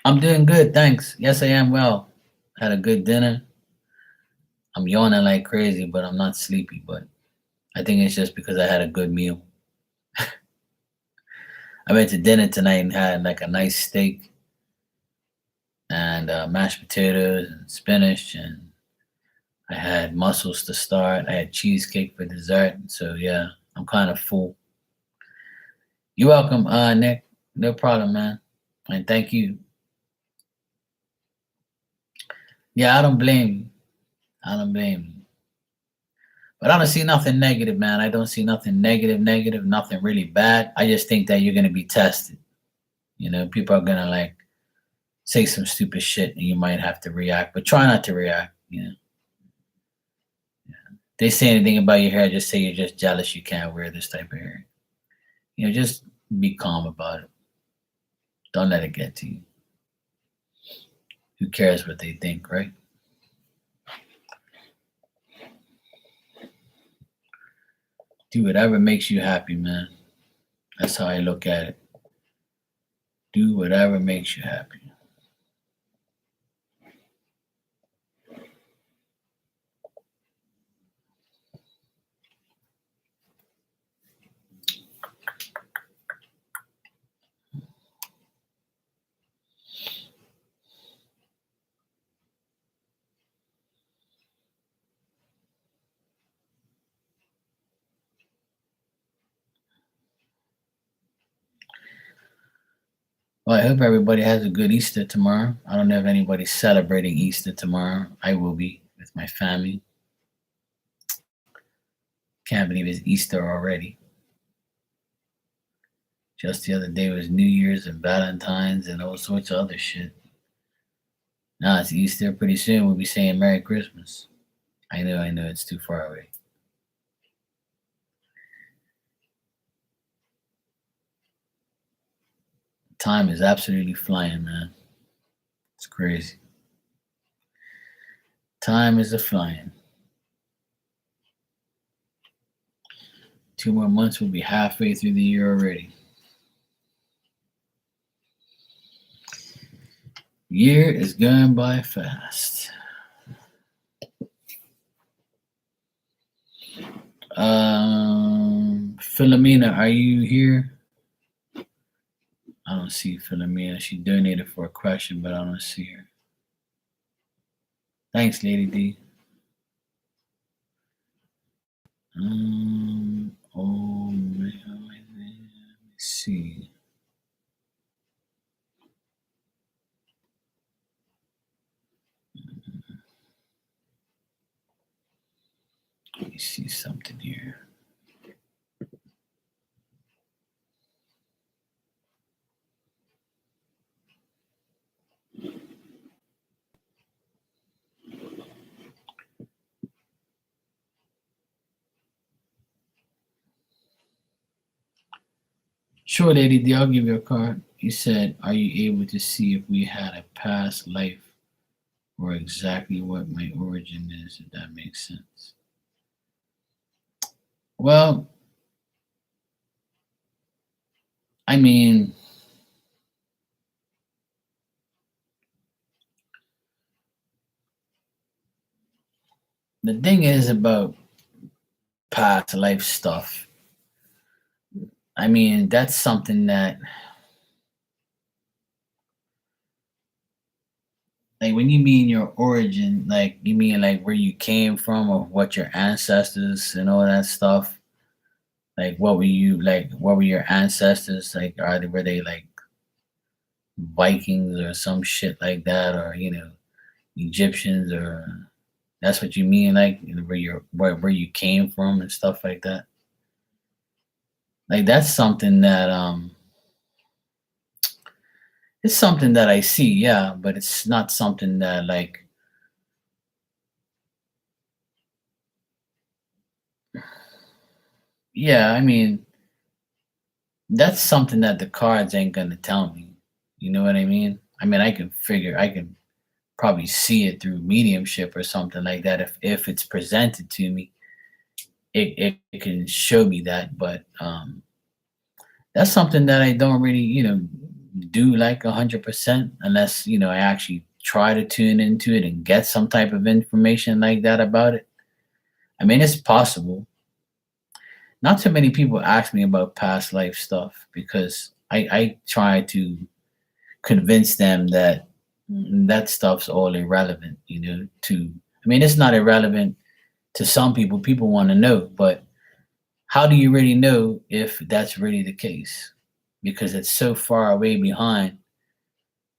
I'm doing good, thanks. Yes, I am well. Had a good dinner. I'm yawning like crazy, but I'm not sleepy. But I think it's just because I had a good meal. I went to dinner tonight and had like a nice steak and mashed potatoes and spinach, and I had mussels to start. I had cheesecake for dessert. So yeah, I'm kind of full. You're welcome, Nick. No problem, man. And thank you. Yeah, I don't blame you. I don't blame you. But I don't see nothing negative, man. I don't see nothing negative, nothing really bad. I just think that you're gonna be tested. People are gonna like say some stupid shit and you might have to react, but try not to react. They say anything about your hair, just say you're just jealous you can't wear this type of hair. Just be calm about it. Don't let it get to you. Who cares what they think, right? Do whatever makes you happy, man. That's how I look at it. Do whatever makes you happy. Well, I hope everybody has a good Easter tomorrow. I don't know if anybody's celebrating Easter tomorrow. I will be with my family. Can't believe it's Easter already. Just the other day was New Year's and Valentine's and all sorts of other shit. Now it's Easter. Pretty soon we'll be saying Merry Christmas. I know, it's too far away. Time is absolutely flying, man. It's crazy. Time is a flying. 2 more months, we'll be halfway through the year already. Year is going by fast. Philomena, are you here? I don't see Philomena. She donated for a question, but I don't see her. Thanks, Lady D. Oh man, let me see. Let me see something here. Sure, Lady D, I'll give you a card. He said, are you able to see if we had a past life or exactly what my origin is, if that makes sense? Well, I mean, the thing is about past life stuff. I mean, that's something that, like, when you mean your origin, like, you mean like where you came from or what your ancestors and all that stuff. Like, what were your ancestors like? Were they like Vikings or some shit like that, or Egyptians, or that's what you mean, like where you came from and stuff like that. Like that's something that it's something that I see, yeah, but it's not something that like yeah, I mean that's something that the cards ain't gonna tell me. You know what I mean? I mean I can probably see it through mediumship or something like that if it's presented to me. It can show me that, but that's something that I don't really, do like 100% unless, I actually try to tune into it and get some type of information like that about it. I mean, it's possible. Not too many people ask me about past life stuff because I try to convince them that that stuff's all irrelevant, to I mean, it's not irrelevant to some people. People want to know, but how do you really know if that's really the case? Because it's so far away behind,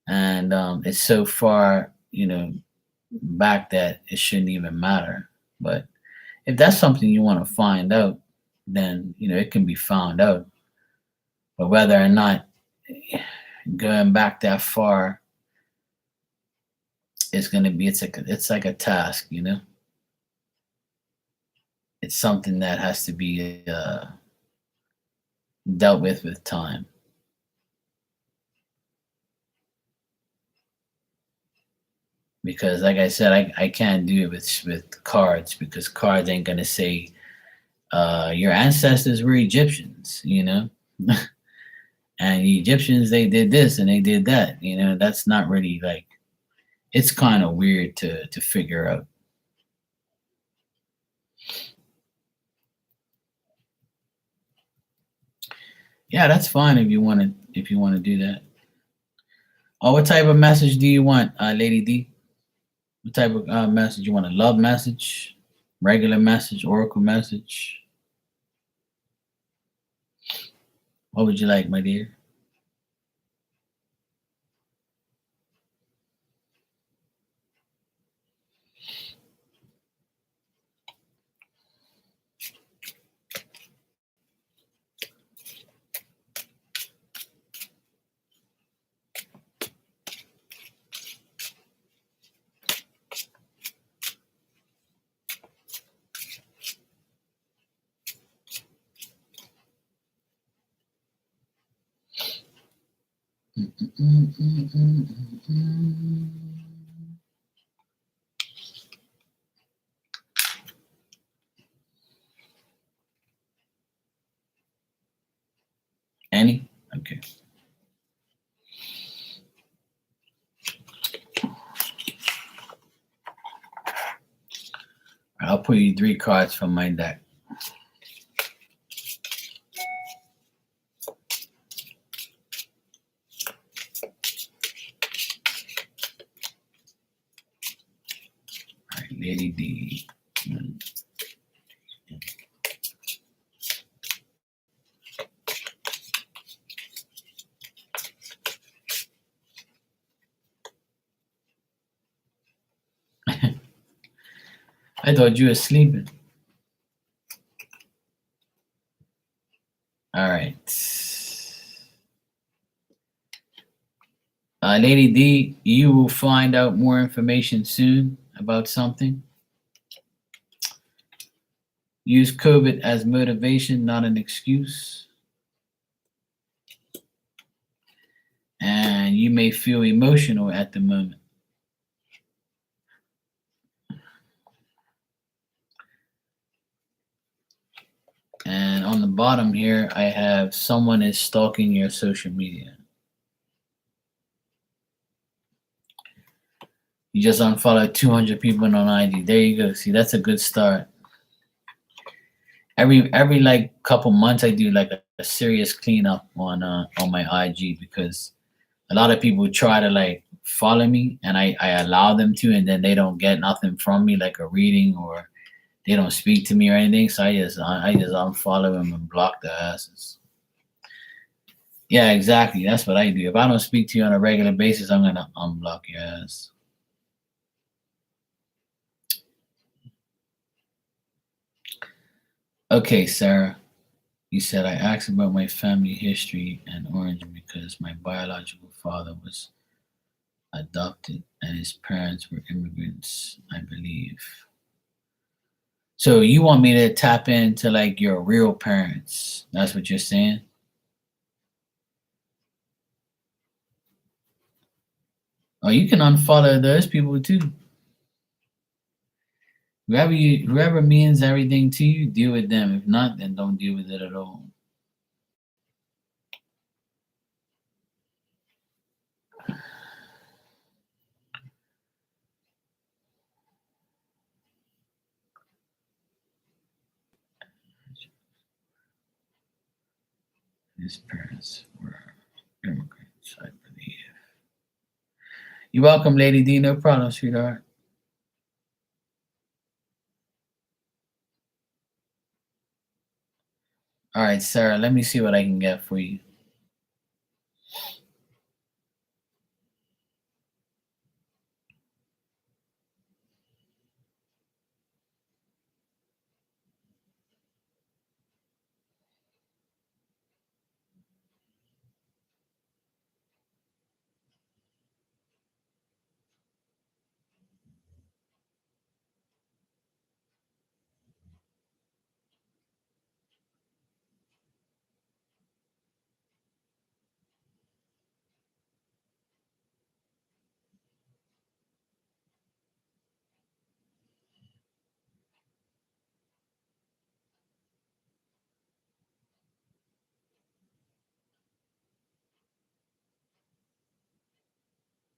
and it's so far, back that it shouldn't even matter. But if that's something you want to find out, then it can be found out. But whether or not going back that far is going to be, it's like a task. It's something that has to be dealt with time. Because like I said, I can't do it with cards, because cards ain't gonna say your ancestors were Egyptians. And the Egyptians, they did this and they did that. That's not really like, it's kind of weird to figure out. Yeah, that's fine if you want to do that. Oh, what type of message do you want, Lady D? What type of message you want? A love message, regular message, oracle message? What would you like, my dear? Any? Okay. I'll put you three cards from my deck. All right, Lady D. I thought you were sleeping. All right. Lady D, you will find out more information soon about something. Use COVID as motivation, not an excuse. And you may feel emotional at the moment. And on the bottom here, I have someone is stalking your social media. You just unfollowed 200 people on IG. There you go. See, that's a good start. Every like couple months, I do like a serious cleanup on my IG, because a lot of people try to like follow me, and I allow them to, and then they don't get nothing from me, like a reading, or they don't speak to me or anything. So I just unfollow them and block their asses. Yeah, exactly. That's what I do. If I don't speak to you on a regular basis, I'm gonna unblock your ass. Okay, Sarah. You said I asked about my family history and origin because my biological father was adopted and his parents were immigrants, I believe. So you want me to tap into like your real parents? That's what you're saying? Oh, you can unfollow those people too. Whoever means everything to you, deal with them. If not, then don't deal with it at all. His parents were Immigrants, I believe. You're welcome, Lady D. No problem, sweetheart. All right, Sarah, let me see what I can get for you.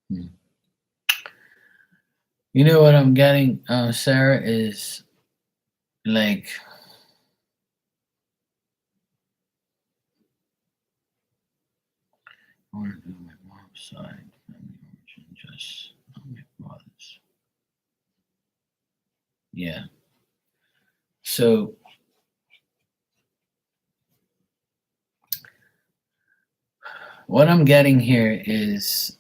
Hmm. You know what I'm getting, Sarah, is like I want to do my mom's side family origin, just on my father's. Yeah. So what I'm getting here is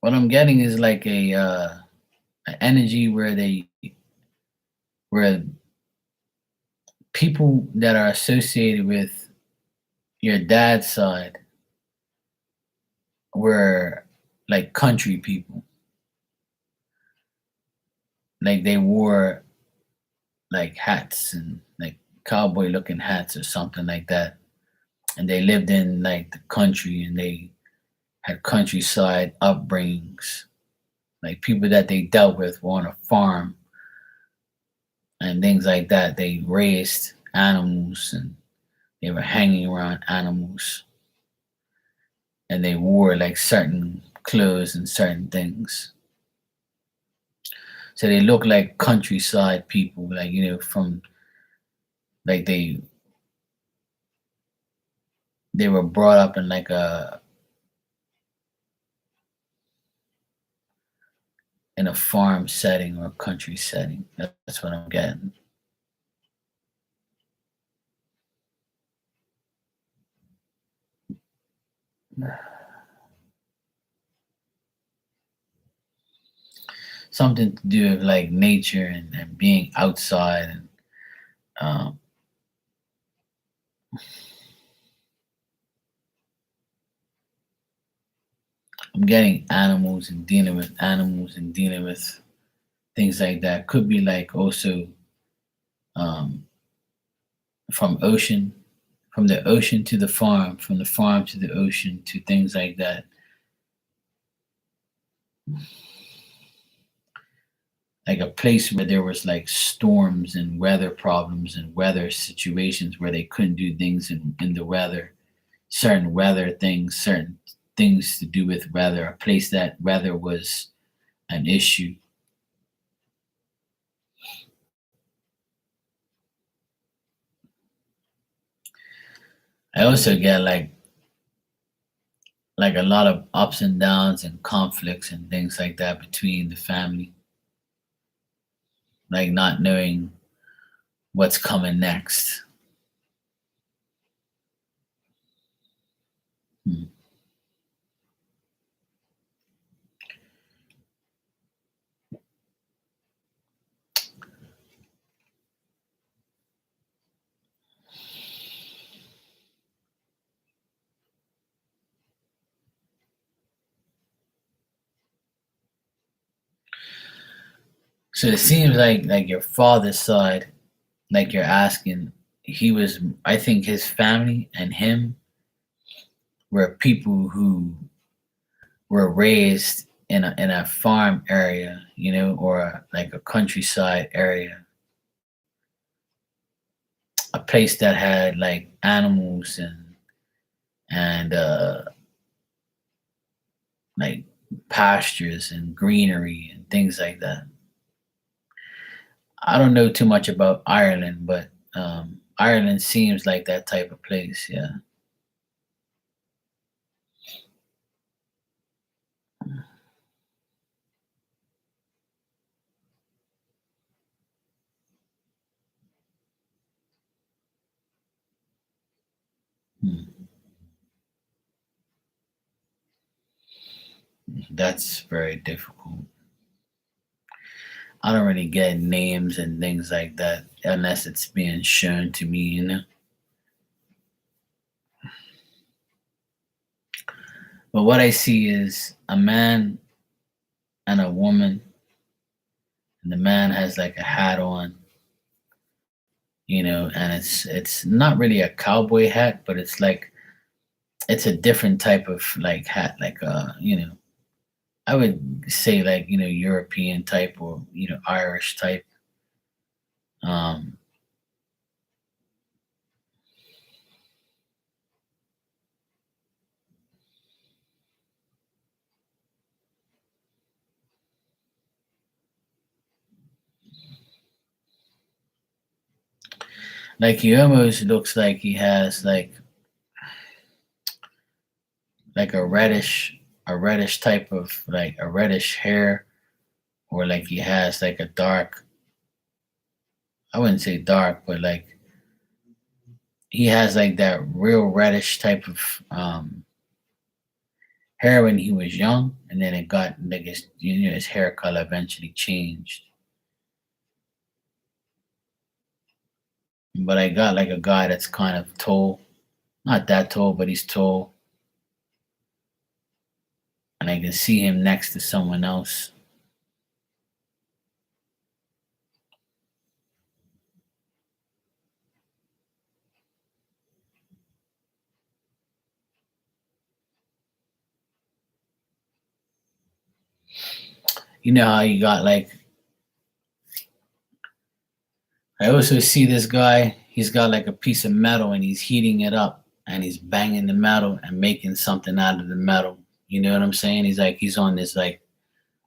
what I'm getting is like a an energy where people that are associated with your dad's side were like country people. Like they wore like hats and like cowboy looking hats or something like that. And they lived in like the country and they had countryside upbringings. Like people that they dealt with were on a farm and things like that. They raised animals and they were hanging around animals and they wore like certain clothes and certain things. So they look like countryside people, like from like they were brought up in like a farm setting or a country setting. That's what I'm getting. Something to do with like nature and being outside and um, I'm getting animals and dealing with animals and dealing with things like that. Could be like also um, from ocean, from the ocean to the farm, from the farm to the ocean to things like that. Like a place where there was like storms and weather problems and weather situations where they couldn't do things in the weather, certain weather things, certain things to do with weather, a place that weather was an issue. I also get like a lot of ups and downs and conflicts and things like that between the family, like not knowing what's coming next. Hmm. So it seems like your father's side, like you're asking, he was. I think his family and him were people who were raised in a farm area, or like a countryside area, a place that had like animals and like pastures and greenery and things like that. I don't know too much about Ireland, but Ireland seems like that type of place. Yeah. Hmm. That's very difficult. I don't really get names and things like that unless it's being shown to me, you know. But what I see is a man and a woman, and the man has like a hat on, and it's not really a cowboy hat, but it's a different type of like hat, like I would say like European type or Irish type. Um, like he almost looks like he has like a reddish type of like a reddish hair, or like he has like a dark, I wouldn't say dark, but like he has like that real reddish type of hair when he was young, and then it got like his hair color eventually changed. But I got like a guy that's kind of tall, not that tall, but he's tall, and I can see him next to someone else. You know how you got like, I also see this guy, he's got like a piece of metal and he's heating it up and he's banging the metal and making something out of the metal. You know what I'm saying? He's on this like,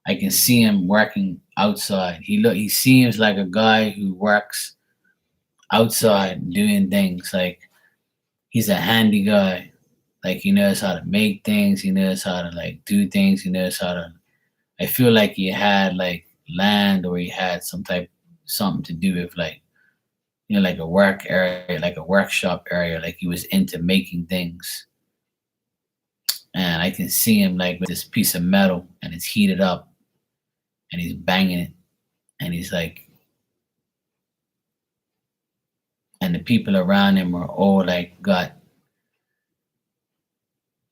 I can see him working outside. He seems like a guy who works outside doing things. Like he's a handy guy. Like he knows how to make things, he knows how to like do things, he knows how to, I feel like he had like land, or he had something to do with like like a work area, like a workshop area, like he was into making things. And I can see him like with this piece of metal and it's heated up and he's banging it, and he's like, and the people around him are all like got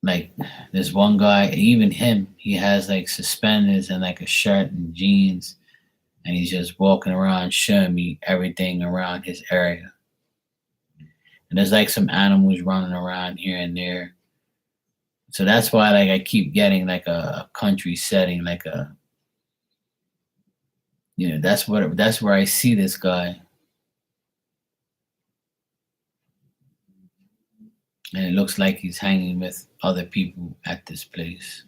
like this one guy, even him, he has like suspenders and like a shirt and jeans, and he's just walking around showing me everything around his area. And there's like some animals running around here and there. So that's why like I keep getting like a country setting, like a that's where I see this guy, and it looks like he's hanging with other people at this place.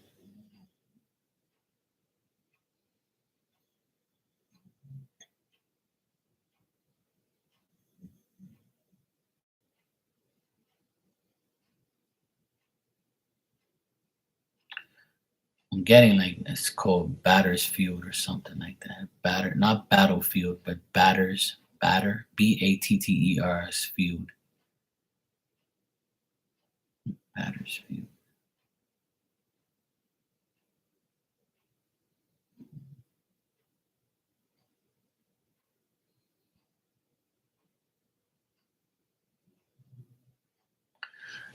I'm getting like it's called Battersfield or something like that. Not battlefield, but Battersfield, Battersfield.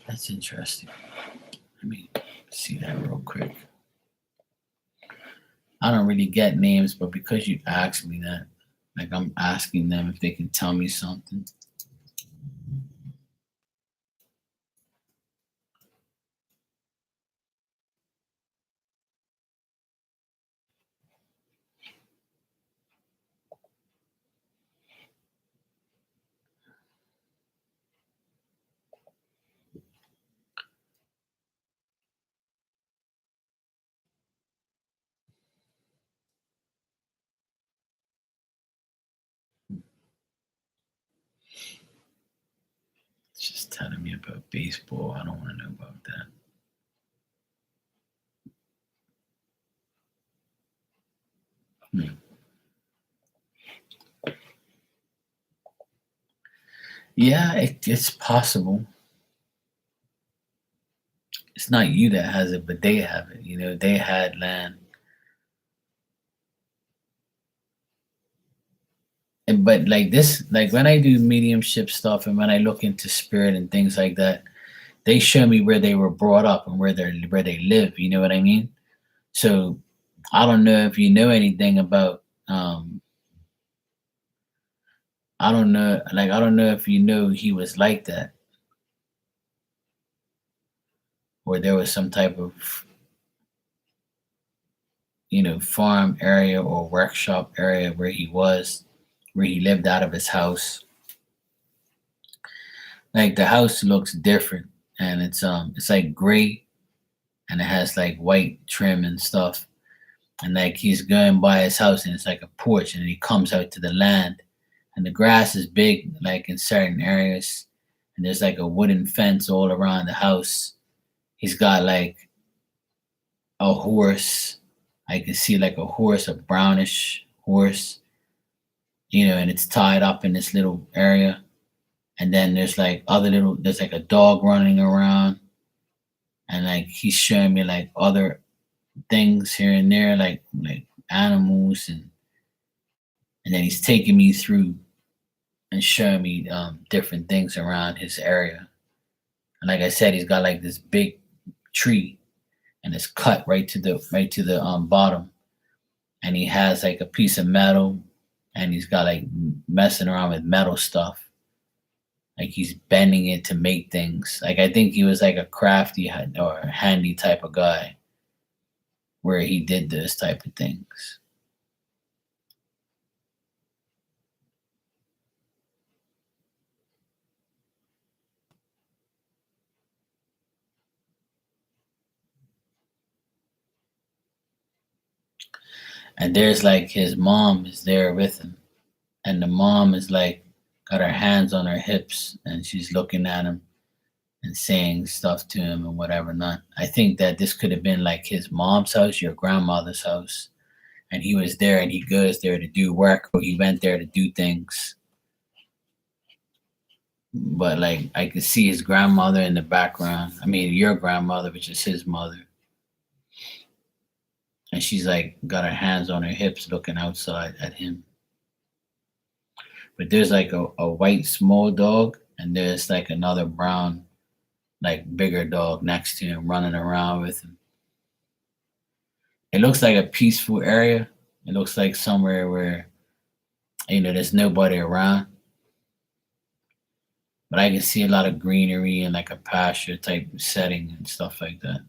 That's interesting. Let me see that real quick. I don't really get names, but because you asked me that, like I'm asking them if they can tell me something. telling me about baseball. I don't want to know about that. Hmm. Yeah, it's possible. It's not you that has it, but they have it. They had land. But like this, like when I do mediumship stuff and when I look into spirit and things like that, they show me where they were brought up and where they live. You know what I mean? So I don't know if you know anything about. I don't know. Like I don't know if you know he was like that, or there was some type of farm area or workshop area where he lived out of his house. Like the house looks different, and it's like gray, and it has like white trim and stuff. And like he's going by his house, and it's like a porch, and he comes out to the land, and the grass is big, like in certain areas, and there's like a wooden fence all around the house. He's got like a horse. I can see like a horse, a brownish horse, and it's tied up in this little area. And then there's like a dog running around, and like he's showing me like other things here and there, like animals, and then he's taking me through and showing me different things around his area. And like I said, he's got like this big tree, and it's cut right to the bottom, and he has like a piece of metal, and he's got like messing around with metal stuff, like he's bending it to make things. Like I think he was like a crafty or handy type of guy where he did those type of things. And there's like his mom is there with him, and the mom is like got her hands on her hips, and she's looking at him and saying stuff to him and whatever not. I think that this could have been like his mom's house, your grandmother's house, and he was there, and he goes there to do work, or he went there to do things. But like I could see his grandmother in the background. I mean, your grandmother, which is his mother, and she's like got her hands on her hips, looking outside at him. But there's like a white small dog, and there's like another brown, like bigger dog next to him, running around with him. It looks like a peaceful area. It looks like somewhere where there's nobody around, but I can see a lot of greenery and like a pasture type setting and stuff like that.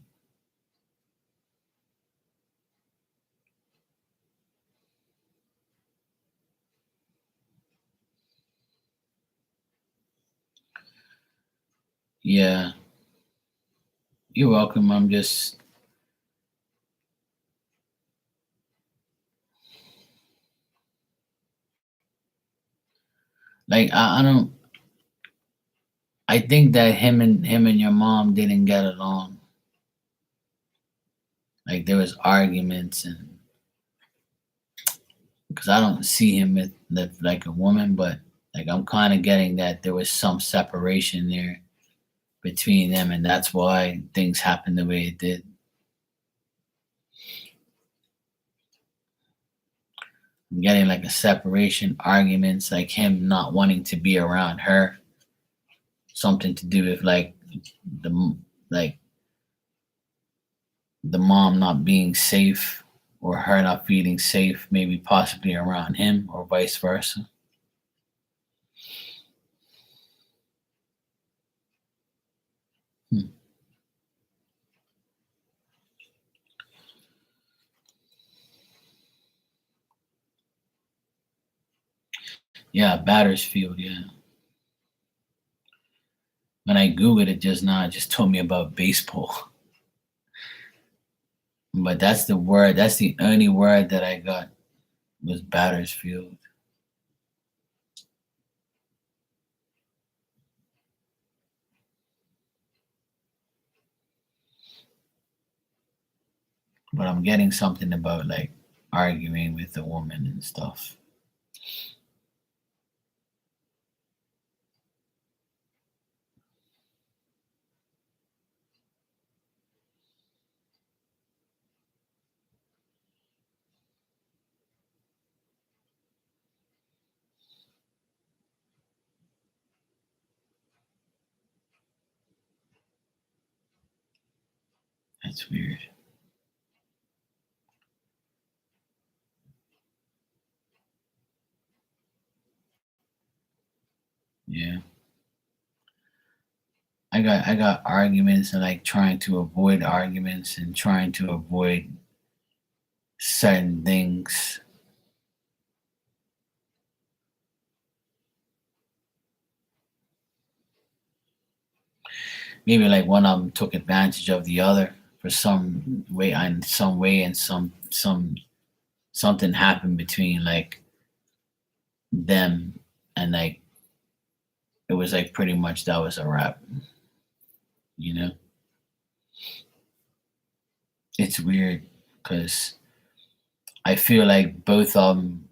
Yeah, you're welcome. I'm just like I don't. I think that him and your mom didn't get along. Like there was arguments, and because I don't see him with like a woman, but like I'm kind of getting that there was some separation there between them, and that's why things happened the way it did. I'm getting like a separation, arguments, like him not wanting to be around her, something to do with like like the mom not being safe, or her not feeling safe, maybe possibly around him, or vice versa. Hmm. Yeah, Battersfield. Yeah, when I googled it just now, it just told me about baseball. But that's the word. That's the only word that I got was Battersfield. but I'm getting something about like arguing with a woman and stuff. That's weird. Yeah. I got arguments and like trying to avoid arguments and trying to avoid certain things. Maybe like one of them took advantage of the other for some way, and something happened between like them, and like it was like pretty much that was a wrap. You know, it's weird because I feel like both of them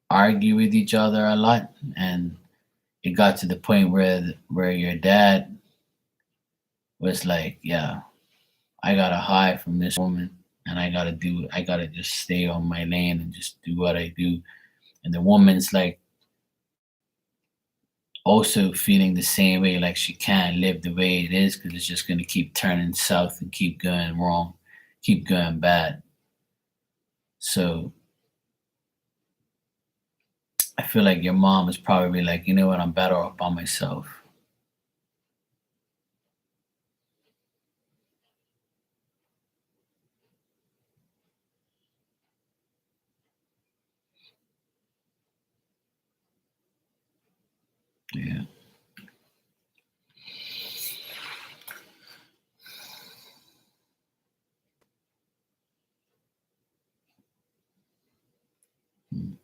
argue with each other a lot, and it got to the point where your dad was like, "Yeah, I gotta hide from this woman, and I gotta just stay on my lane and just do what I do." And the woman's like also feeling the same way, like she can't live the way it is because it's just gonna keep turning south and keep going wrong, keep going bad. So I feel like your mom is probably like, you know what, I'm better off by myself. Yeah. Mm.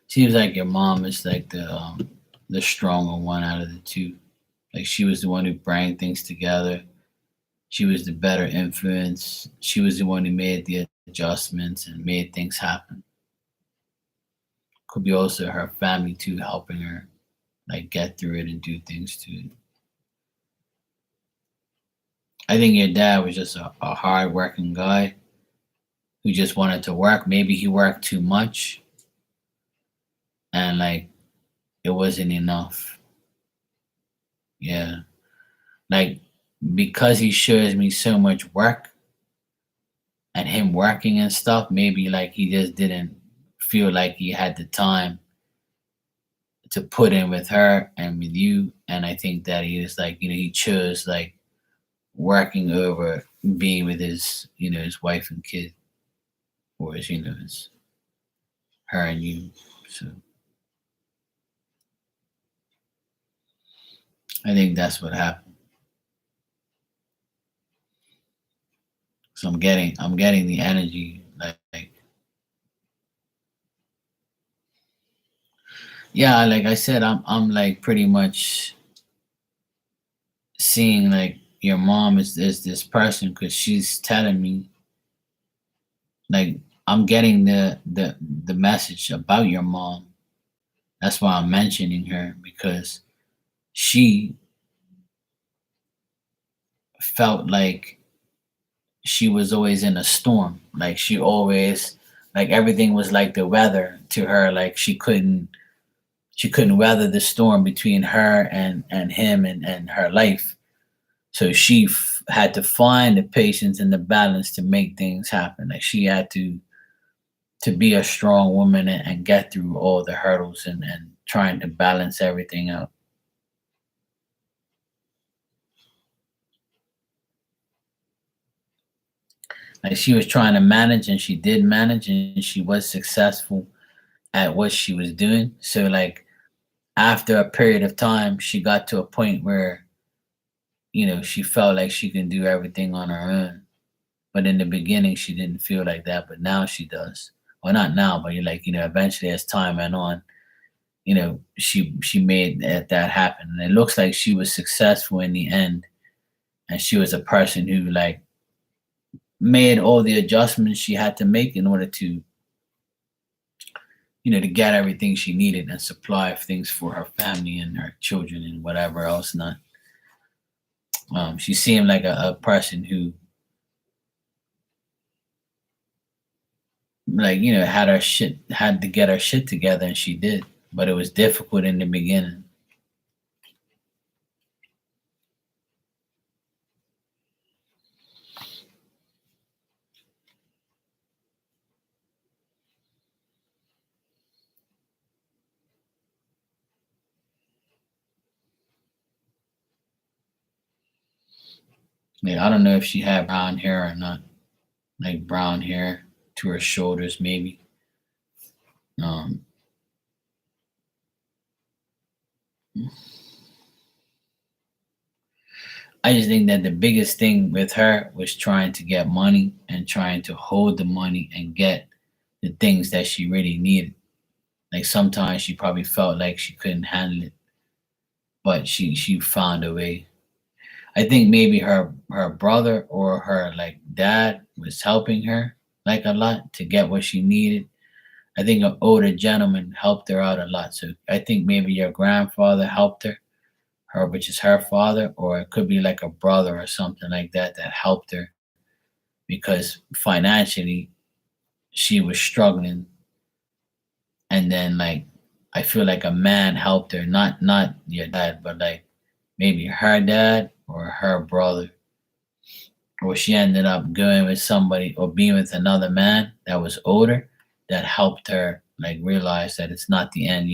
Seems like your mom is like the stronger one out of the two. Like she was the one who brought things together. She was the better influence. She was the one who made the adjustments and made things happen. Could be also her family too helping her like get through it and do things too. I think your dad was just a hard working guy who just wanted to work. Maybe he worked too much and like it wasn't enough. Yeah. Like because he shows me so much work and him working and stuff, maybe like he just didn't feel like he had the time to put in with her and with you. And I think that he was like, he chose like working over being with his wife and kid, or his her and you. So I think that's what happened. So I'm getting the energy like yeah, like I said, I'm like pretty much seeing like your mom is this person because she's telling me like I'm getting the message about your mom. That's why I'm mentioning her because she felt like she was always in a storm. Like she always like everything was like the weather to her. Like she couldn't weather the storm between her and him and her life. So she had to find the patience and the balance to make things happen. Like she had to be a strong woman and get through all the hurdles and trying to balance everything out. Like she was trying to manage and she did manage and she was successful at what she was doing. So like after a period of time, she got to a point where, she felt like she can do everything on her own. But in the beginning, she didn't feel like that, but now she does. Well, not now, but you're like, eventually as time went on, she made that happen. And it looks like she was successful in the end, and she was a person who like made all the adjustments she had to make in order to to get everything she needed and supply of things for her family and her children and whatever else not. She seemed like a person who like had to get her shit together, and she did, but it was difficult in the beginning. Yeah, I don't know if she had brown hair or not, like brown hair to her shoulders maybe. um I just think that the biggest thing with her was trying to get money and trying to hold the money and get the things that she really needed. Like sometimes she probably felt like she couldn't handle it, but she found a way. I think maybe her brother or her like dad was helping her like a lot to get what she needed. I think an older gentleman helped her out a lot. So I think maybe your grandfather helped her, which is her father, or it could be like a brother or something like that that helped her because financially she was struggling. And then like I feel like a man helped her, not your dad, but like maybe her dad or her brother, or she ended up going with somebody or being with another man that was older that helped her like realize that it's not the end.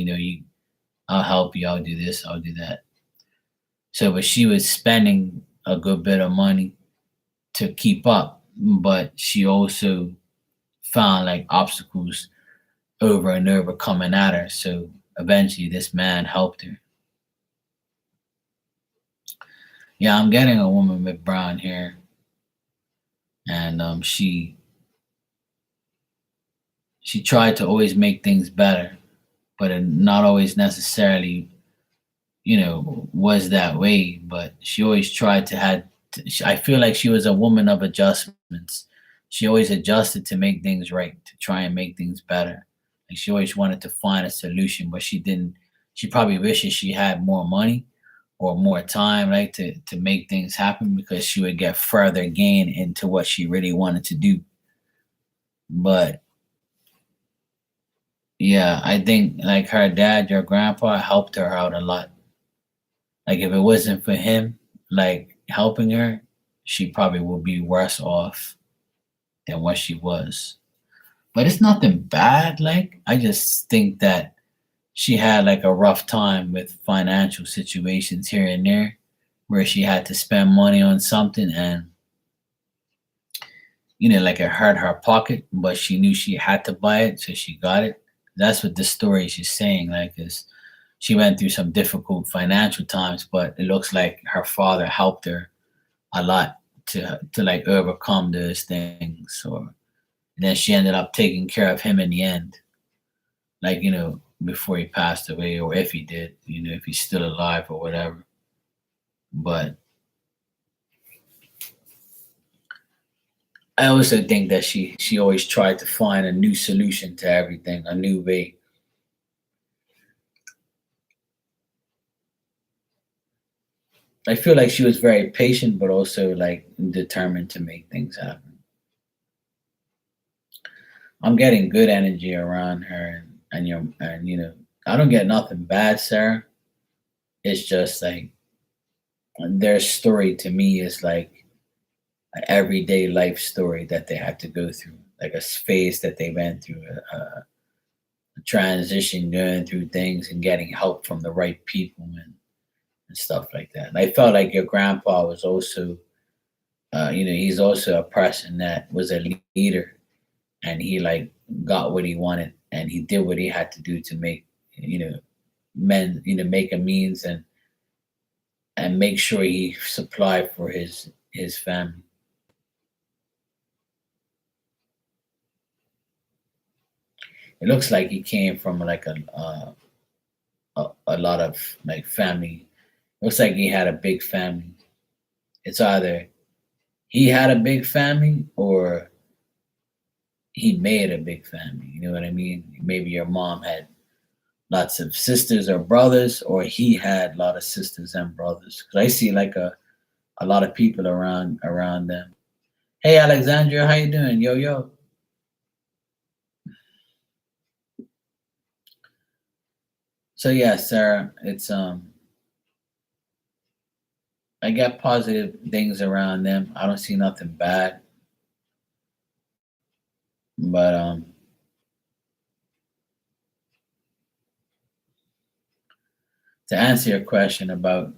I'll help you, I'll do this, I'll do that. So but she was spending a good bit of money to keep up, but she also found like obstacles over and over coming at her. So eventually this man helped her. Yeah, I'm getting a woman with brown hair, and she tried to always make things better, but it not always necessarily, was that way. But she always tried to had. I feel like she was a woman of adjustments. She always adjusted to make things right, to try and make things better. Like she always wanted to find a solution, but she didn't. She probably wishes she had more money or more time, right, to make things happen because she would get further gain into what she really wanted to do. But yeah, I think like her dad, your grandpa, helped her out a lot. Like if it wasn't for him, like helping her, she probably would be worse off than what she was. But it's nothing bad. Like I just think that she had like a rough time with financial situations here and there, where she had to spend money on something, and like it hurt her pocket, but she knew she had to buy it, so she got it. That's what the story she's saying. Like, is she went through some difficult financial times, but it looks like her father helped her a lot to like overcome those things. Or then she ended up taking care of him in the end, like before he passed away, or if he did, if he's still alive or whatever. But I also think that she always tried to find a new solution to everything, a new way. I feel like she was very patient, but also like determined to make things happen. I'm getting good energy around her, and I don't get nothing bad, Sarah. It's just like their story to me is like an everyday life story that they had to go through, like a phase that they went through, a transition, going through things and getting help from the right people and stuff like that. And I felt like your grandpa was also, he's also a person that was a leader, and he like got what he wanted, and he did what he had to do to make, make a means and make sure he supplied for his family. It looks like he came from like a a lot of like family. Looks like he had a big family. It's either he had a big family or he made a big family. You know what I mean? Maybe your mom had lots of sisters or brothers, or he had a lot of sisters and brothers. Because I see like a lot of people around them. Hey Alexandra, how you doing? Yo yo. So yeah, Sarah, it's I get positive things around them. I don't see nothing bad. But to answer your question about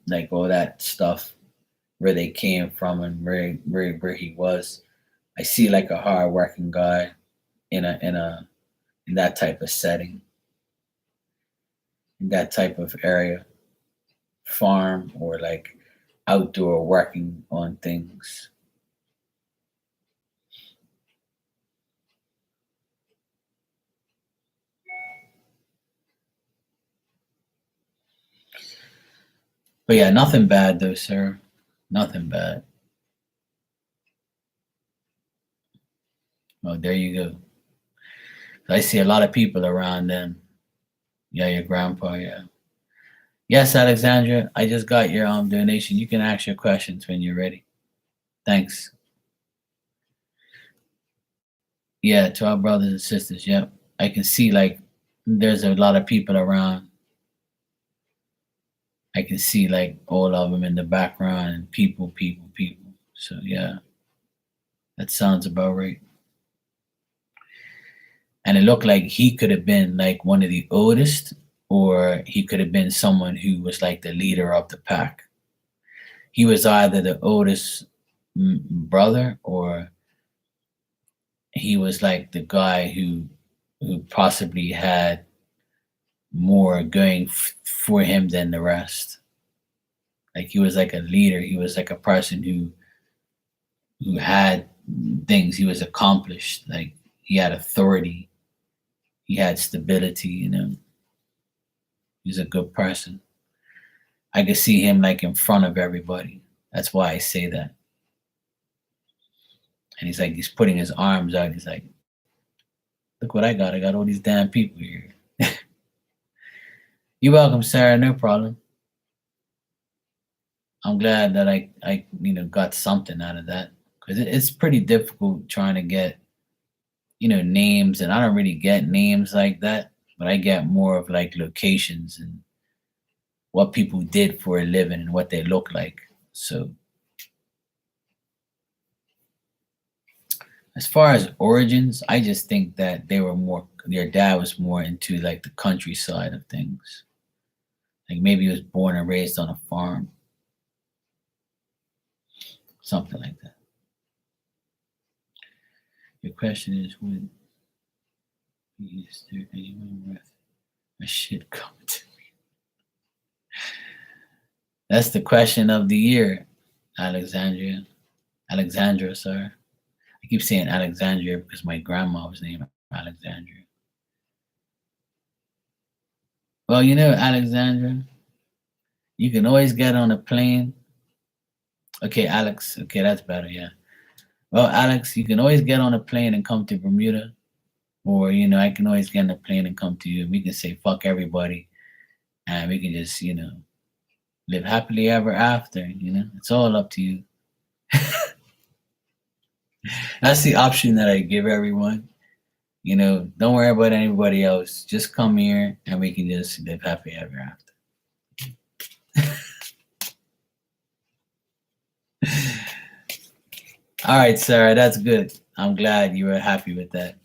like all that stuff, where they came from and where he was, I see like a hard working guy in that type of setting, in that type of area, farm or like outdoor working on things. But yeah, nothing bad though, sir. Nothing bad. Oh, there you go. I see a lot of people around them. Yeah, your grandpa, yeah. Yes, Alexandra, I just got your donation. You can ask your questions when you're ready. Thanks. Yeah, to our brothers and sisters. Yep. I can see like there's a lot of people around. I can see like all of them in the background and people. So yeah, that sounds about right. And it looked like he could have been like one of the oldest, or he could have been someone who was like the leader of the pack. He was either the oldest brother, or he was like the guy who possibly had more going for him than the rest. Like he was like a leader. He was like a person who had things. He was accomplished. Like he had authority. He had stability. You know, he's a good person. I could see him like in front of everybody. That's why I say that. And he's like, he's putting his arms out. He's like, look what I got. I got all these damn people here. You're welcome, Sarah. No problem. I'm glad that I got something out of that, because it's pretty difficult trying to get names, and I don't really get names like that, but I get more of like locations and what people did for a living and what they look like. So as far as origins, I just think that their dad was more into like the countryside of things. Like maybe he was born and raised on a farm, something like that. Your question is, would is there anyone worth a shit coming to me? That's the question of the year, Alexandria. Alexandra, sorry. I keep saying Alexandria because my grandma was named Alexandria. Well, Alexandra, you can always get on a plane. Okay, Alex. Okay, that's better. Yeah. Well, Alex, you can always get on a plane and come to Bermuda, or I can always get on a plane and come to you. We can say fuck everybody, and we can just live happily ever after. It's all up to you. That's the option that I give everyone. Don't worry about anybody else. Just come here and we can just live happy ever after. All right, Sarah, that's good. I'm glad you were happy with that.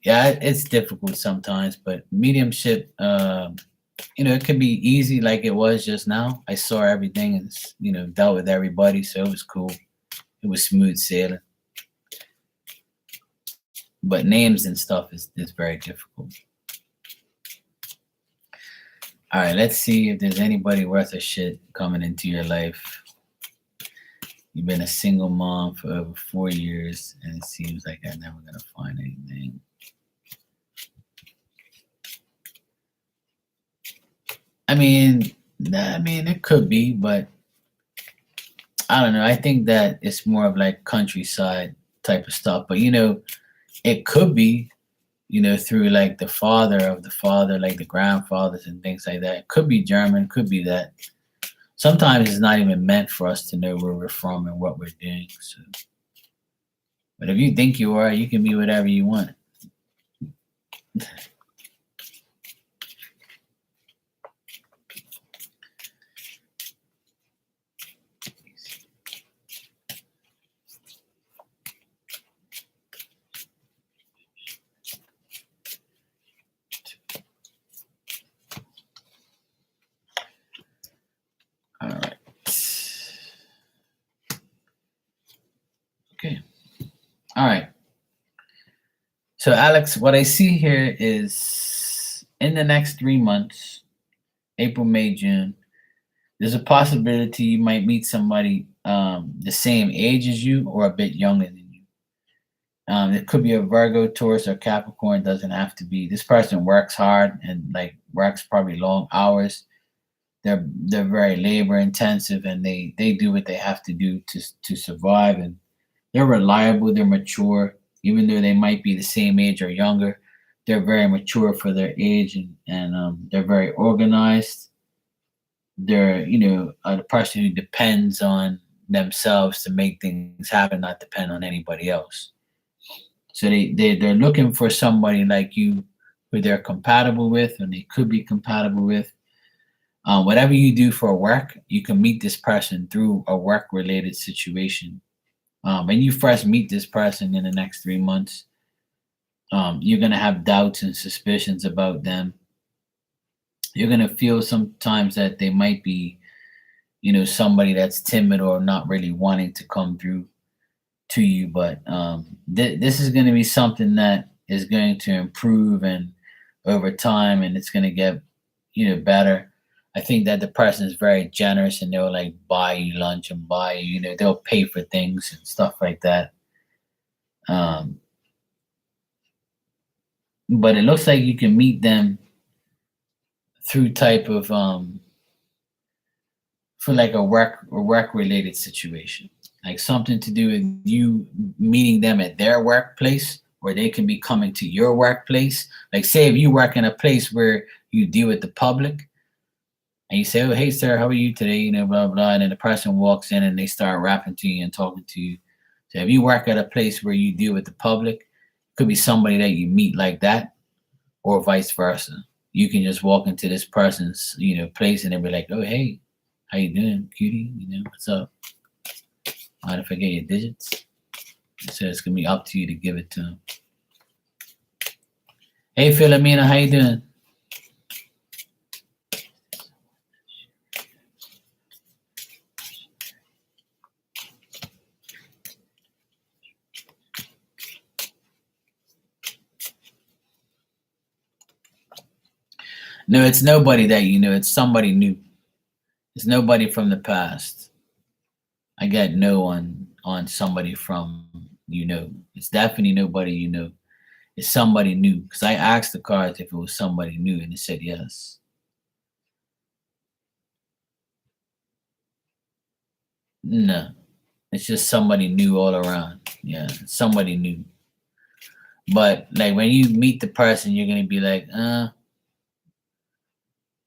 Yeah, it's difficult sometimes, but mediumship, it could be easy like it was just now. I saw everything and, dealt with everybody, so it was cool. It was smooth sailing. But names and stuff is very difficult. All right, let's see if there's anybody worth a shit coming into your life. You've been a single mom for over 4 years, and it seems like I'm never gonna find anything. I mean, it could be, but I don't know. I think that it's more of like countryside type of stuff. But it could be, through like the father of the father, like the grandfathers and things like that. It could be German, could be that. Sometimes it's not even meant for us to know where we're from and what we're doing. So, but if you think you are, you can be whatever you want. All right. Okay. All right. So, Alex, what I see here is in the next 3 months, April, May, June, there's a possibility you might meet somebody the same age as you or a bit younger than you. It could be a Virgo, Taurus, or Capricorn. Doesn't have to be. This person works hard and like works probably long hours. They're very labor intensive and they do what they have to do to survive, and they're reliable, they're mature, even though they might be the same age or younger. They're very mature for their age, and they're very organized. They're the person who depends on themselves to make things happen, not depend on anybody else. So they're looking for somebody like you who they're compatible with and they could be compatible with. Whatever you do for work, you can meet this person through a work related situation. When you first meet this person in the next 3 months, you're going to have doubts and suspicions about them. You're going to feel sometimes that they might be, somebody that's timid or not really wanting to come through to you. But this is going to be something that is going to improve and over time, and it's going to get, better. I think that the person is very generous and they'll like buy you lunch and buy you, they'll pay for things and stuff like that. Um, but it looks like you can meet them through type of for like a work related situation, like something to do with you meeting them at their workplace, or they can be coming to your workplace. Like say if you work in a place where you deal with the public and you say, "Oh, hey sir, how are you today?" Blah blah, and then the person walks in and they start rapping to you and talking to you. So if you work at a place where you deal with the public, it could be somebody that you meet like that, or vice versa. You can just walk into this person's, place and they'll be like, "Oh, hey, how you doing, cutie? What's up? Mind if I get your digits?" So it's gonna be up to you to give it to them. Hey, Philomena, how you doing? No, it's nobody that you know. It's somebody new. It's nobody from the past. I got no one on somebody from It's definitely nobody you know. It's somebody new. Because I asked the cards if it was somebody new, and it said yes. No, it's just somebody new all around. Yeah, somebody new. But like when you meet the person, you're gonna be like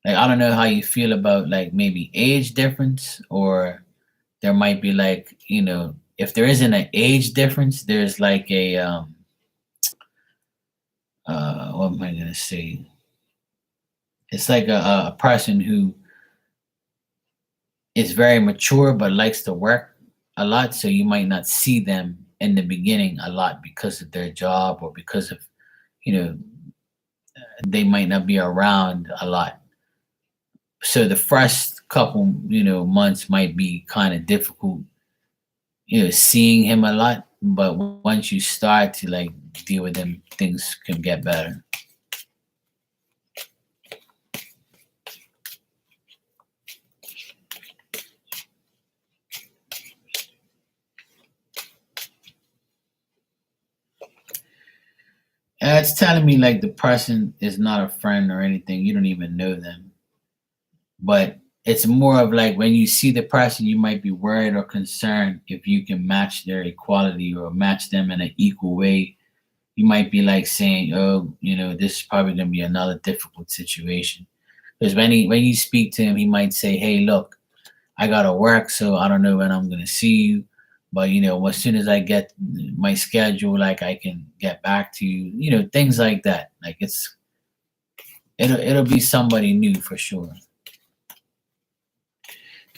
I don't know how you feel about like maybe age difference, or there might be like if there isn't an age difference, there's like a what am I gonna say? It's like a person who is very mature but likes to work a lot, so you might not see them in the beginning a lot because of their job or because of you know they might not be around a lot. So the first couple months might be kind of difficult, seeing him a lot, but once you start to like deal with him, things can get better. It's telling me like the person is not a friend or anything. You don't even know them. But it's more of like when you see the person, you might be worried or concerned if you can match their equality or match them in an equal way. You might be like saying, "Oh, this is probably going to be another difficult situation." Because when you speak to him, he might say, "Hey, look, I gotta work, so I don't know when I'm gonna see you. But as soon as I get my schedule, like I can get back to you. Things like that. Like it'll be somebody new for sure,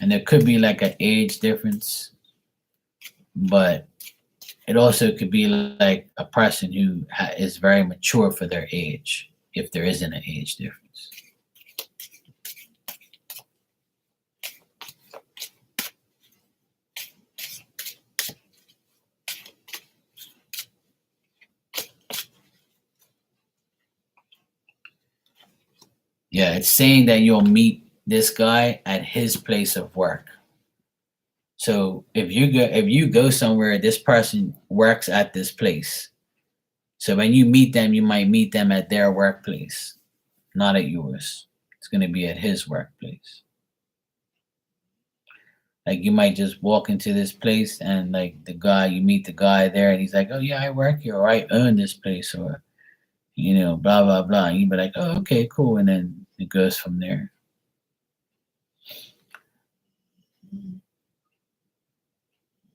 and there could be like an age difference, but it also could be like a person who is very mature for their age, if there isn't an age difference. Yeah, it's saying that you'll meet this guy at his place of work. So if you go somewhere, this person works at this place. So when you meet them, you might meet them at their workplace, not at yours. It's gonna be at his workplace. Like you might just walk into this place and like you meet the guy there and he's like, "Oh yeah, I work here or I own this place," or blah blah blah. And you be like, "Oh, okay, cool," and then it goes from there.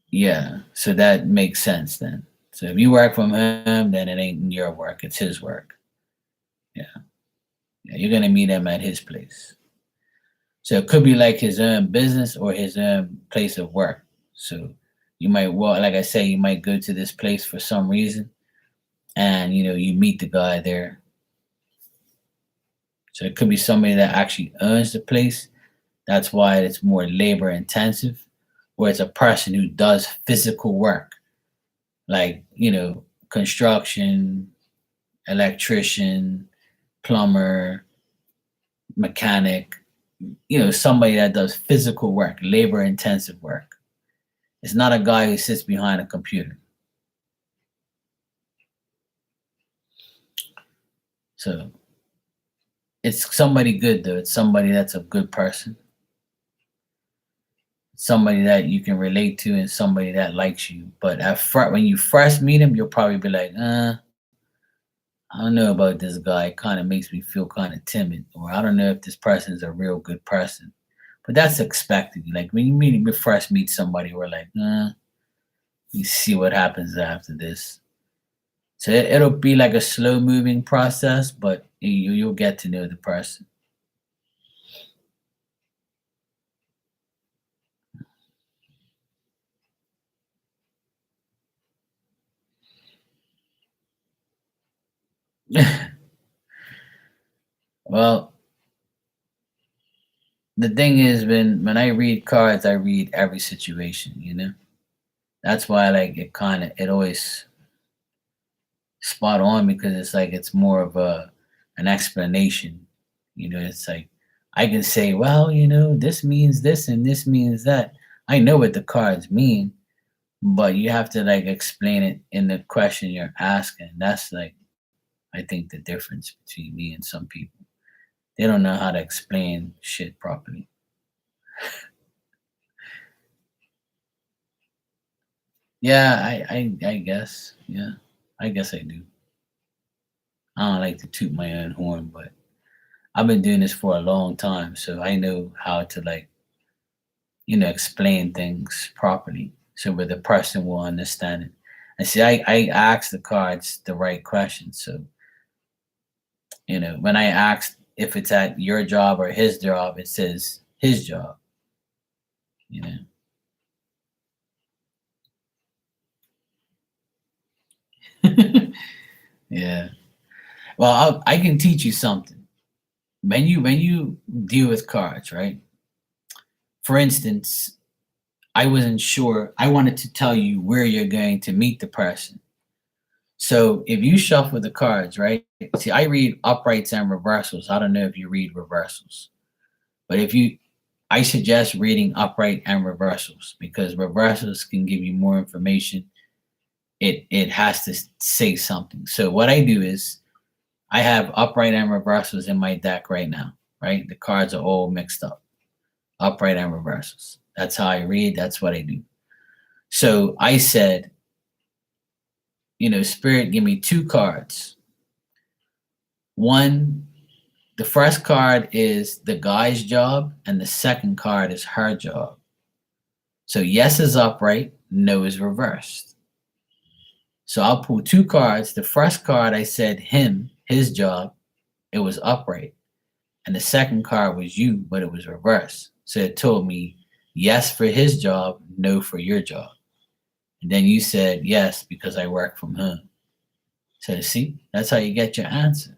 Yeah. So that makes sense then. So if you work from home, then it ain't your work, it's his work. Yeah. Yeah, you're gonna meet him at his place. So it could be like his own business or his own place of work. So you might walk, like I say, you might go to this place for some reason, and you meet the guy there. So it could be somebody that actually owns the place. That's why it's more labor intensive, or it's a person who does physical work, like construction, electrician, plumber, mechanic. Somebody that does physical work, labor intensive work. It's not a guy who sits behind a computer. So it's somebody good though. It's somebody that's a good person, somebody that you can relate to, and somebody that likes you. But when you first meet him, you'll probably be like, I don't know about this guy. It kind of makes me feel kind of timid, or I don't know if this person is a real good person. But that's expected. Like when you first meet somebody, we're like, you see what happens after this. So it'll be like a slow moving process, but you'll get to know the person. Well, the thing is, when I read cards, I read every situation. That's why like it always spot on because it's like it's more of an explanation. It's like I can say, well, this means this and this means that. I know what the cards mean, but you have to like explain it in the question you're asking. That's like I think the difference between me and some people. They don't know how to explain shit properly. Yeah, I guess. Yeah. I guess I do. I don't like to toot my own horn, but I've been doing this for a long time, so I know how to like, explain things properly so where the person will understand it. And see, I ask the cards the right questions. So, when I ask if it's at your job or his job, it says his job, you know. Yeah. Well, I can teach you something. When you deal with cards, right? For instance, I wasn't sure. I wanted to tell you where you're going to meet the person. So if you shuffle the cards, right? See, I read uprights and reversals. I don't know if you read reversals, but I suggest reading upright and reversals because reversals can give you more information. It has to say something. So what I do is I have upright and reversals in my deck right now. right? The cards are all mixed up, upright and reversals. That's how I read. That's what I do. So I said, Spirit, give me two cards. One, the first card is the guy's job, and the second card is her job. So yes is upright, no is reversed. So I'll pull two cards. The first card, I said him, his job, it was upright. And the second card was you, but it was reversed. So it told me yes for his job, no for your job. And then you said yes because I work from home. So see, that's how you get your answer.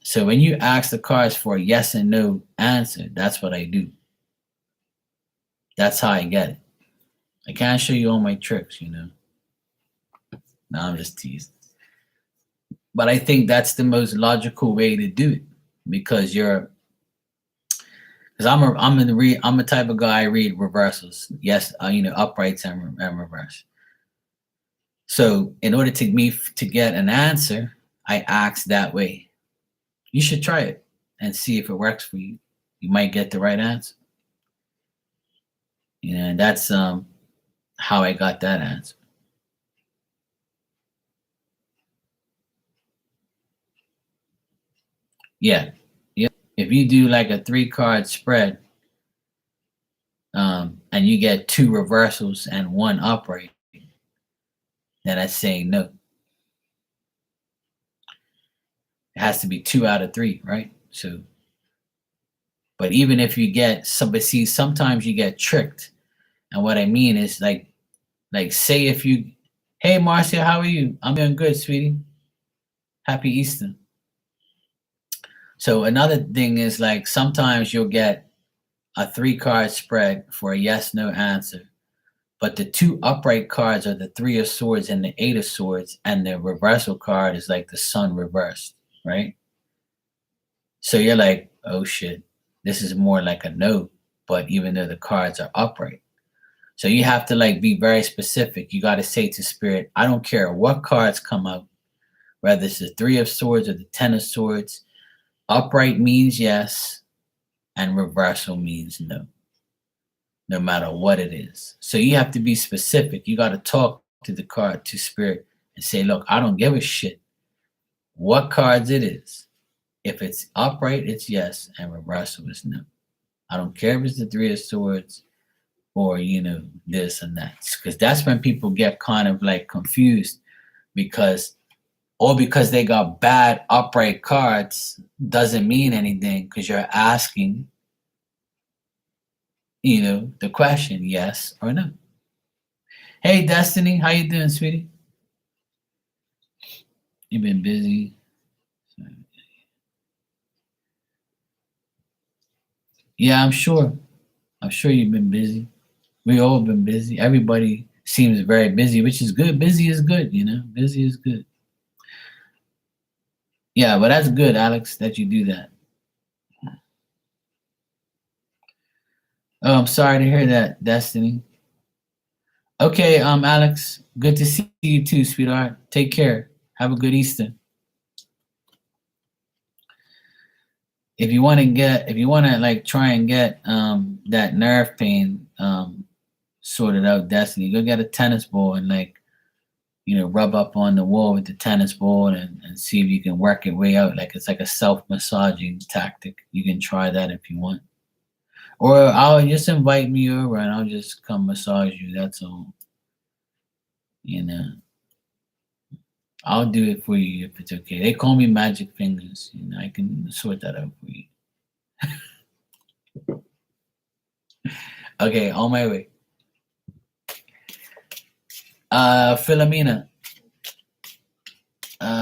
So when you ask the cards for a yes and no answer, that's what I do. That's how I get it. I can't show you all my tricks, No, I'm just teasing. But I think that's the most logical way to do it because I'm a type of guy I read reversals. Yes, uprights and reverse. So in order to get an answer, I ask that way. You should try it and see if it works for you. You might get the right answer. And that's how I got that answer. Yeah. If you do like a 3-card spread, and you get 2 reversals and 1 upright, then that's saying no. It has to be 2 out of 3, right? So, but even if you get somebody, sometimes you get tricked. And what I mean is like say if you, hey Marcia, how are you? I'm doing good, sweetie. Happy Easter. So another thing is like sometimes you'll get a 3-card spread for a yes no answer, but the 2 upright cards are the 3 of swords and the 8 of swords, and the reversal card is like the sun reversed, right? So you're like, oh shit, this is more like a no, but even though the cards are upright. So you have to like be very specific. You got to say to Spirit, I don't care what cards come out, whether it's the 3 of swords or the 10 of swords, upright means yes, and reversal means no, no matter what it is. So you have to be specific. You got to talk to the card, to Spirit, and say, look, I don't give a shit what cards it is. If it's upright, it's yes, and reversal is no. I don't care if it's the 3 of swords or, this and that. Because that's when people get kind of like confused because they got bad upright cards doesn't mean anything because you're asking, the question, yes or no. Hey, Destiny, how you doing, sweetie? You been busy? Yeah, I'm sure. I'm sure you've been busy. We all been busy. Everybody seems very busy, which is good. Busy is good, Busy is good. Yeah, but that's good, Alex, that you do that. Oh, I'm sorry to hear that, Destiny. Okay, Alex, good to see you too, sweetheart. Take care. Have a good Easter. If you want to like try and get that nerve pain sorted out, Destiny, go get a tennis ball and like rub up on the wall with the tennis ball and see if you can work your way out. Like it's like a self-massaging tactic. You can try that if you want. Or I'll just invite me over and I'll just come massage you. That's all. I'll do it for you if it's okay. They call me Magic Fingers. I can sort that out for you. Okay, on my way. Philomena,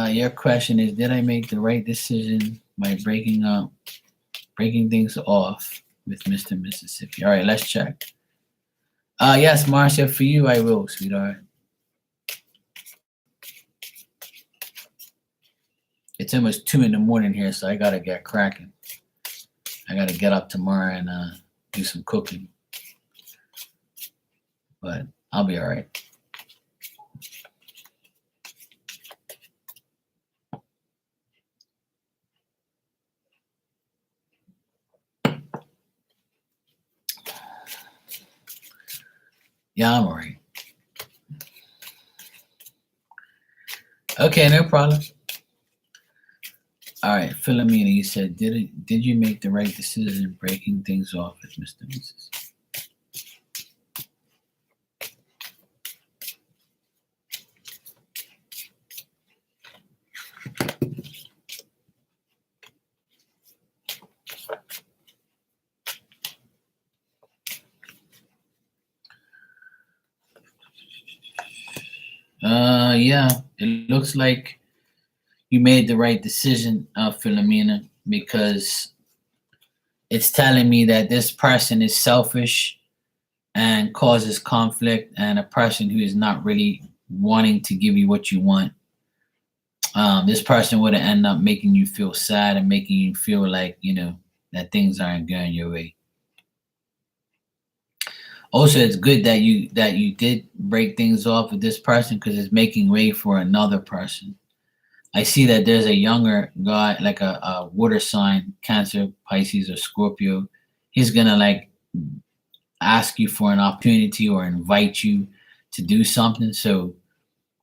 your question is, did I make the right decision by breaking things off with Mr. Mississippi? All right, let's check. Yes, Marcia, for you, I will, sweetheart. It's almost 2 a.m. here, so I gotta get cracking. I gotta get up tomorrow and do some cooking. But I'll be all right. Yeah, I'm alright. Okay, no problem. All right, Philomena, you said, did you make the right decision breaking things off with Mr. and Mrs.? Yeah, it looks like you made the right decision, Philomena, because it's telling me that this person is selfish and causes conflict, and a person who is not really wanting to give you what you want. This person would end up making you feel sad and making you feel like, that things aren't going your way. Also, it's good that you did break things off with this person because it's making way for another person. I see that there's a younger guy, like a water sign, Cancer, Pisces, or Scorpio. He's gonna like ask you for an opportunity or invite you to do something. So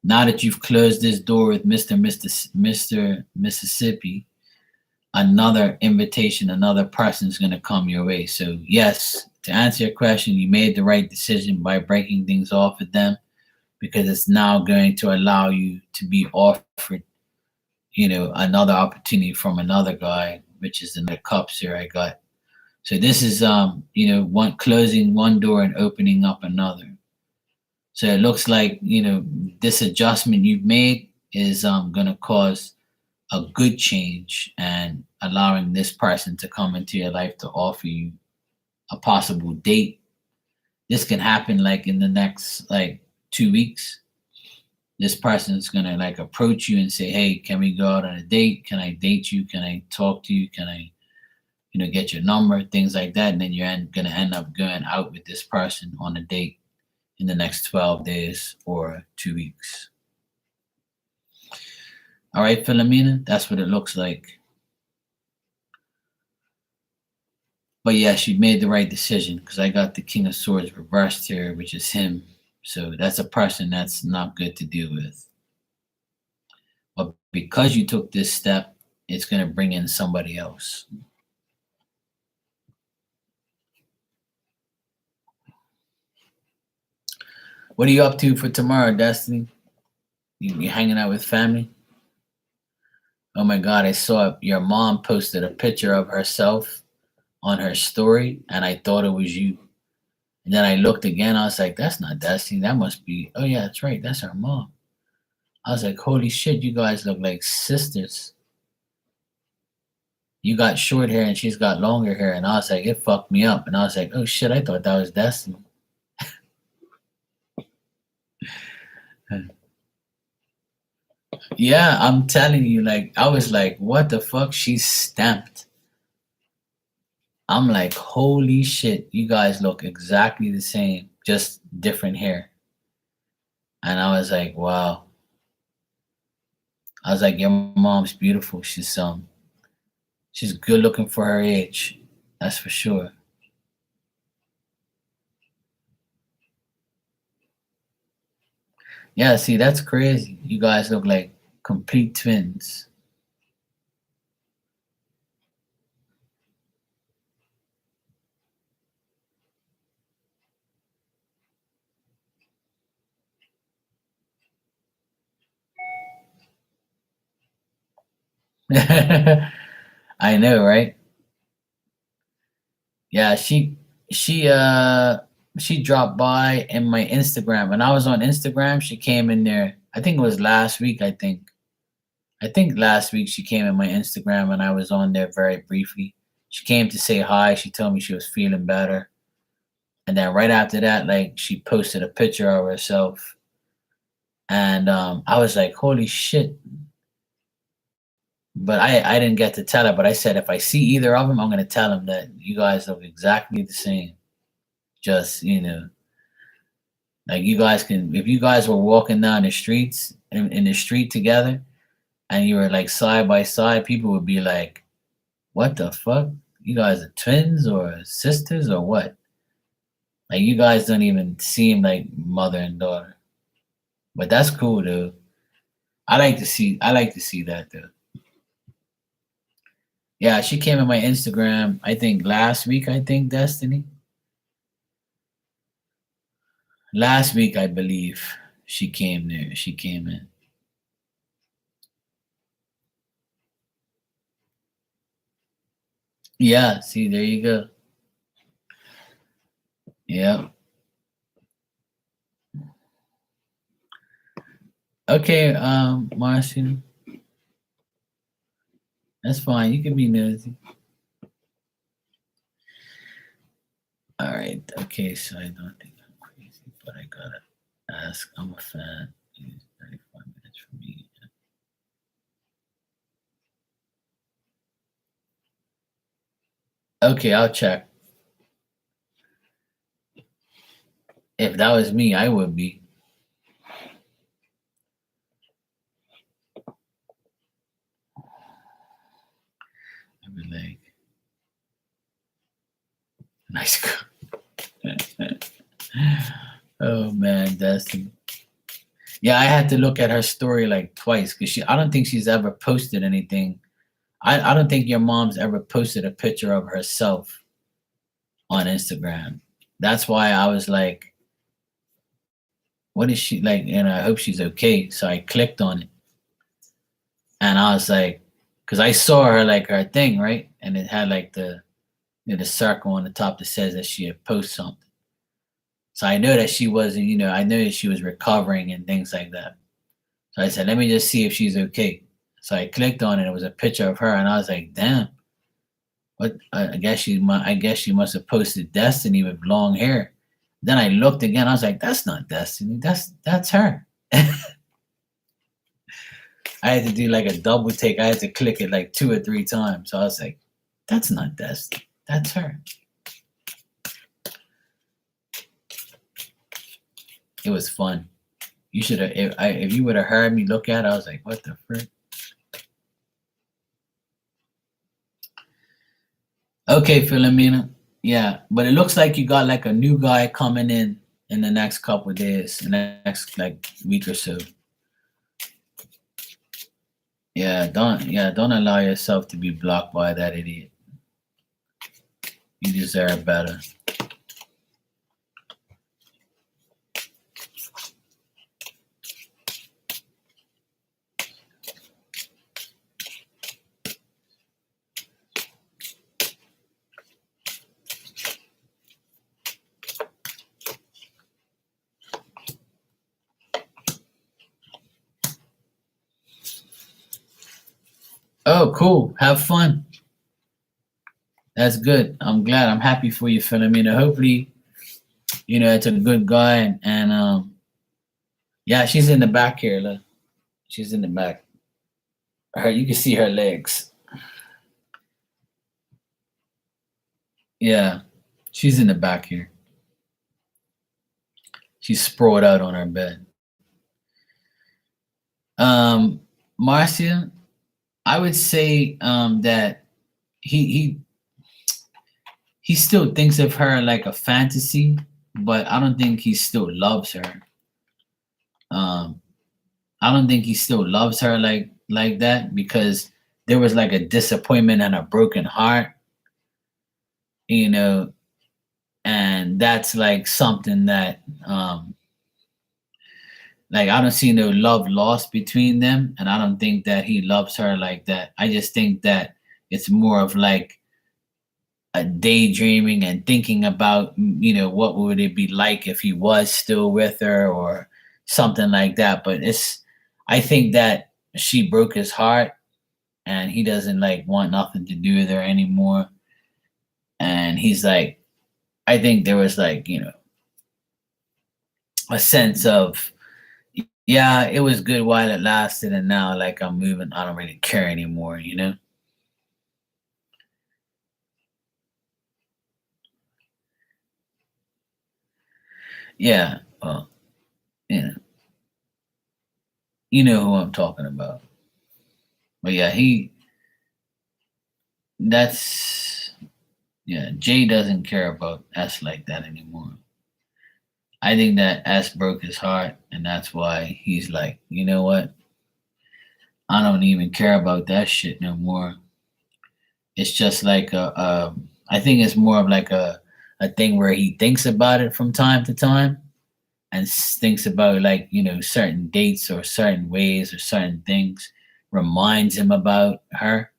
now that you've closed this door with Mr. Mississippi, another invitation, another person is going to come your way. So, yes, to answer your question, you made the right decision by breaking things off with them because it's now going to allow you to be offered, another opportunity from another guy, which is the cups here I got. So this is one closing one door and opening up another. So it looks like, this adjustment you've made is going to cause a good change and allowing this person to come into your life to offer you a possible date. This can happen like in the next like 2 weeks. This person is gonna like approach you and say, "Hey, can we go out on a date? Can I date you? Can I talk to you? Can I, get your number?" Things like that, and then you're gonna end up going out with this person on a date in the next 12 days or 2 weeks. All right, Philomena, that's what it looks like. But yes, you made the right decision because I got the King of Swords reversed here, which is him. So that's a person that's not good to deal with. But because you took this step, it's going to bring in somebody else. What are you up to for tomorrow, Destiny? You hanging out with family? Oh my God, I saw your mom posted a picture of herself on her story, and I thought it was you. And then I looked again, I was like, that's not Destiny. That must be, oh yeah, that's right. That's her mom. I was like, holy shit, you guys look like sisters. You got short hair and she's got longer hair. And I was like, it fucked me up. And I was like, oh shit, I thought that was Destiny. Yeah, I'm telling you, like, I was like, what the fuck? She's stamped. I'm like, holy shit, you guys look exactly the same, just different hair. And I was like, wow. I was like, your mom's beautiful. She's good looking for her age. That's for sure. Yeah, see, that's crazy. You guys look like complete twins. I know, right? Yeah, she dropped by in my Instagram. When I was on Instagram, she came in there. I think it was last week, I think. I think last week she came in my Instagram and I was on there very briefly. She came to say hi. She told me she was feeling better. And then right after that, like she posted a picture of herself. And I was like, holy shit. But I didn't get to tell her, but I said if I see either of them, I'm gonna tell them that you guys look exactly the same. Just, like you guys can if you guys were walking down the streets in the street together and you were like side by side, people would be like, what the fuck? You guys are twins or sisters or what? Like you guys don't even seem like mother and daughter. But that's cool though. I like to see that though. Yeah, she came in my Instagram, I think last week, I think, Destiny. Last week I believe she came there. She came in. Yeah, see, there you go. Yeah. Okay, Marcia. That's fine. You can be nosy. All right. Okay, so I don't think I'm crazy, but I gotta ask. I'm a fan. It's 35 minutes for me. Okay, I'll check. If that was me, I would be. I'd be like, nice. Oh man, Destiny. Yeah, I had to look at her story like twice because I don't think she's ever posted anything. I don't think your mom's ever posted a picture of herself on Instagram. That's why I was like, what is she like? And I hope she's okay. So I clicked on it and I was like, because I saw her like her thing, right? And it had like the circle on the top that says that she had posted something. So I know that she wasn't, I know that she was recovering and things like that. So I said, let me just see if she's okay. So I clicked on it. It was a picture of her, and I was like, damn. What? I guess she must have posted Destiny with long hair. Then I looked again. I was like, that's not Destiny. That's her. I had to do like a double take. I had to click it like 2 or 3 times. So I was like, that's not Destiny. That's her. It was fun. You should have. If you would have heard me look at it, I was like, what the frick? Okay, Philomena. Yeah, but it looks like you got like a new guy coming in the next couple of days, in the next like week or so. Don't allow yourself to be blocked by that idiot. You deserve better. Oh, cool. Have fun. That's good. I'm glad. I'm happy for you, Philomena. Hopefully, it's a good guy and yeah, she's in the back here. Look. She's in the back. You can see her legs. Yeah, she's in the back here. She's sprawled out on her bed. Marcia, I would say that he he still thinks of her like a fantasy, but I don't think he still loves her. Um, I don't think he still loves her like that because there was like a disappointment and a broken heart, you know, and that's like something that like I don't see no love lost between them, and I don't think that he loves her like that. I just think that it's more of like a daydreaming and thinking about what would it be like if he was still with her or something like that. But I think that she broke his heart and he doesn't like want nothing to do with her anymore. And he's like, I think there was like a sense of, yeah, it was good while it lasted, and now like I'm moving, I don't really care anymore. Yeah, well, you know you know who I'm talking about. But yeah, that's yeah, Jay doesn't care about us like that anymore. I think that S broke his heart, and that's why he's like, you know what? I don't even care about that shit no more. It's just like I think it's more of like a thing where he thinks about it from time to time and thinks about like certain dates or certain ways or certain things reminds him about her.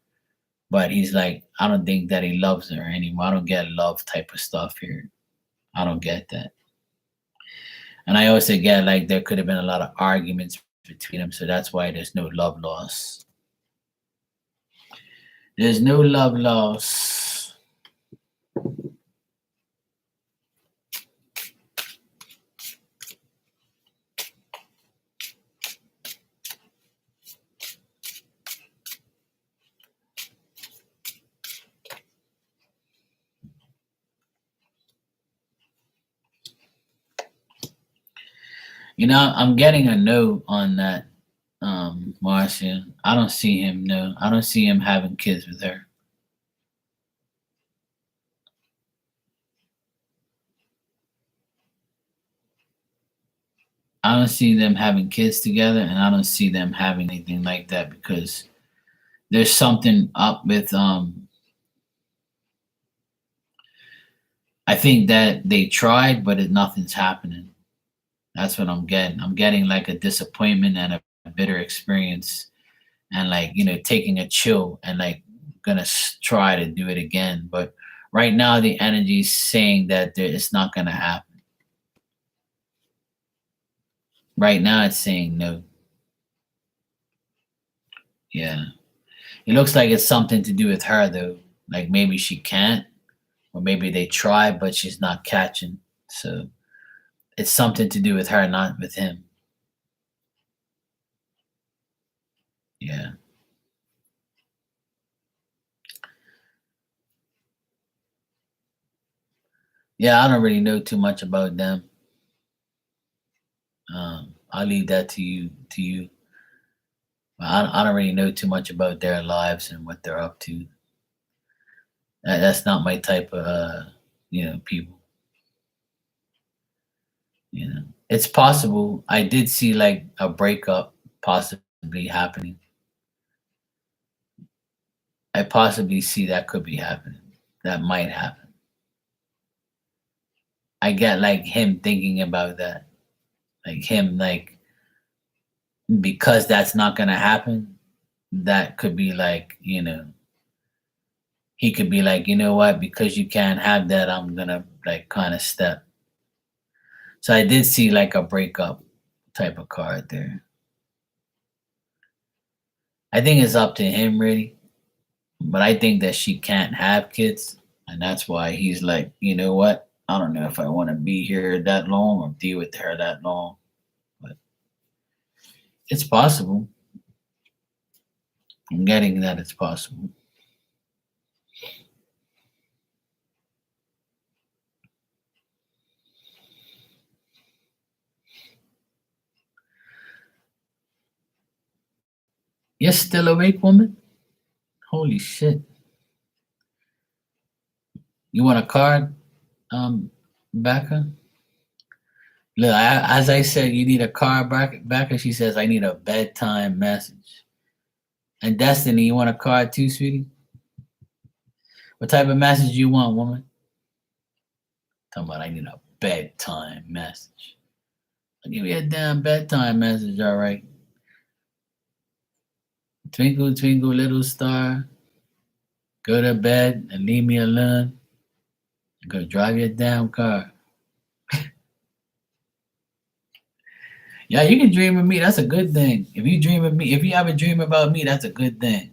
But he's like, I don't think that he loves her anymore. I don't get love type of stuff here. I don't get that. And I also get like there could have been a lot of arguments between them, so that's why there's no love loss. There's no love loss. I'm getting a no on that, Marcia. I don't see him. No, I don't see him having kids with her. I don't see them having kids together, and I don't see them having anything like that because there's something up with. I think that they tried, but nothing's happening. That's what I'm getting. I'm getting like a disappointment and a bitter experience, and like taking a chill and like gonna try to do it again. But right now, the energy is saying that it's not gonna happen. Right now, it's saying no. Yeah, it looks like it's something to do with her though. Like maybe she can't, or maybe they try, but she's not catching. So it's something to do with her, not with him. Yeah. Yeah, I don't really know too much about them. I'll leave that to you. I don't really know too much about their lives and what they're up to. That's not my type of people. It's possible. I did see like a breakup possibly happening. I possibly see that could be happening. That might happen. I get like him thinking about that, like him like because that's not gonna happen. That could be like he could be like, you know what, because you can't have that, I'm gonna like kind of step. So I did see like a breakup type of card there. I think it's up to him really, but I think that she can't have kids, and that's why he's like, you know what? I don't know if I want to be here that long or deal with her that long, but it's possible. I'm getting that it's possible. You're still awake, woman? Holy shit! You want a card, Becca? Look, as I said, you need a card, Becca. She says I need a bedtime message. And Destiny, you want a card too, sweetie? What type of message you want, woman? Talking about I need a bedtime message. I'll give you a damn bedtime message, all right. Twinkle, twinkle, little star. Go to bed and leave me alone. Go drive your damn car. Yeah, you can dream of me. That's a good thing. If you dream of me, if you have a dream about me, that's a good thing.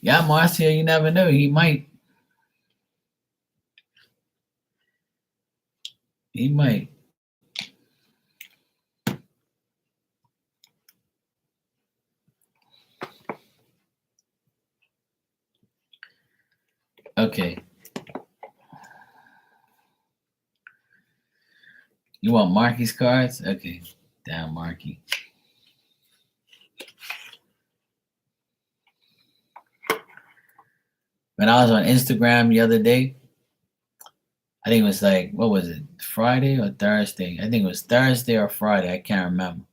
Yeah, Marcia, you never know. He might. He might. Okay. You want Marky's cards? Okay. Damn, Marky. When I was on Instagram the other day, I think it was like, what was it, Friday or Thursday? I think it was Thursday or Friday. I can't remember.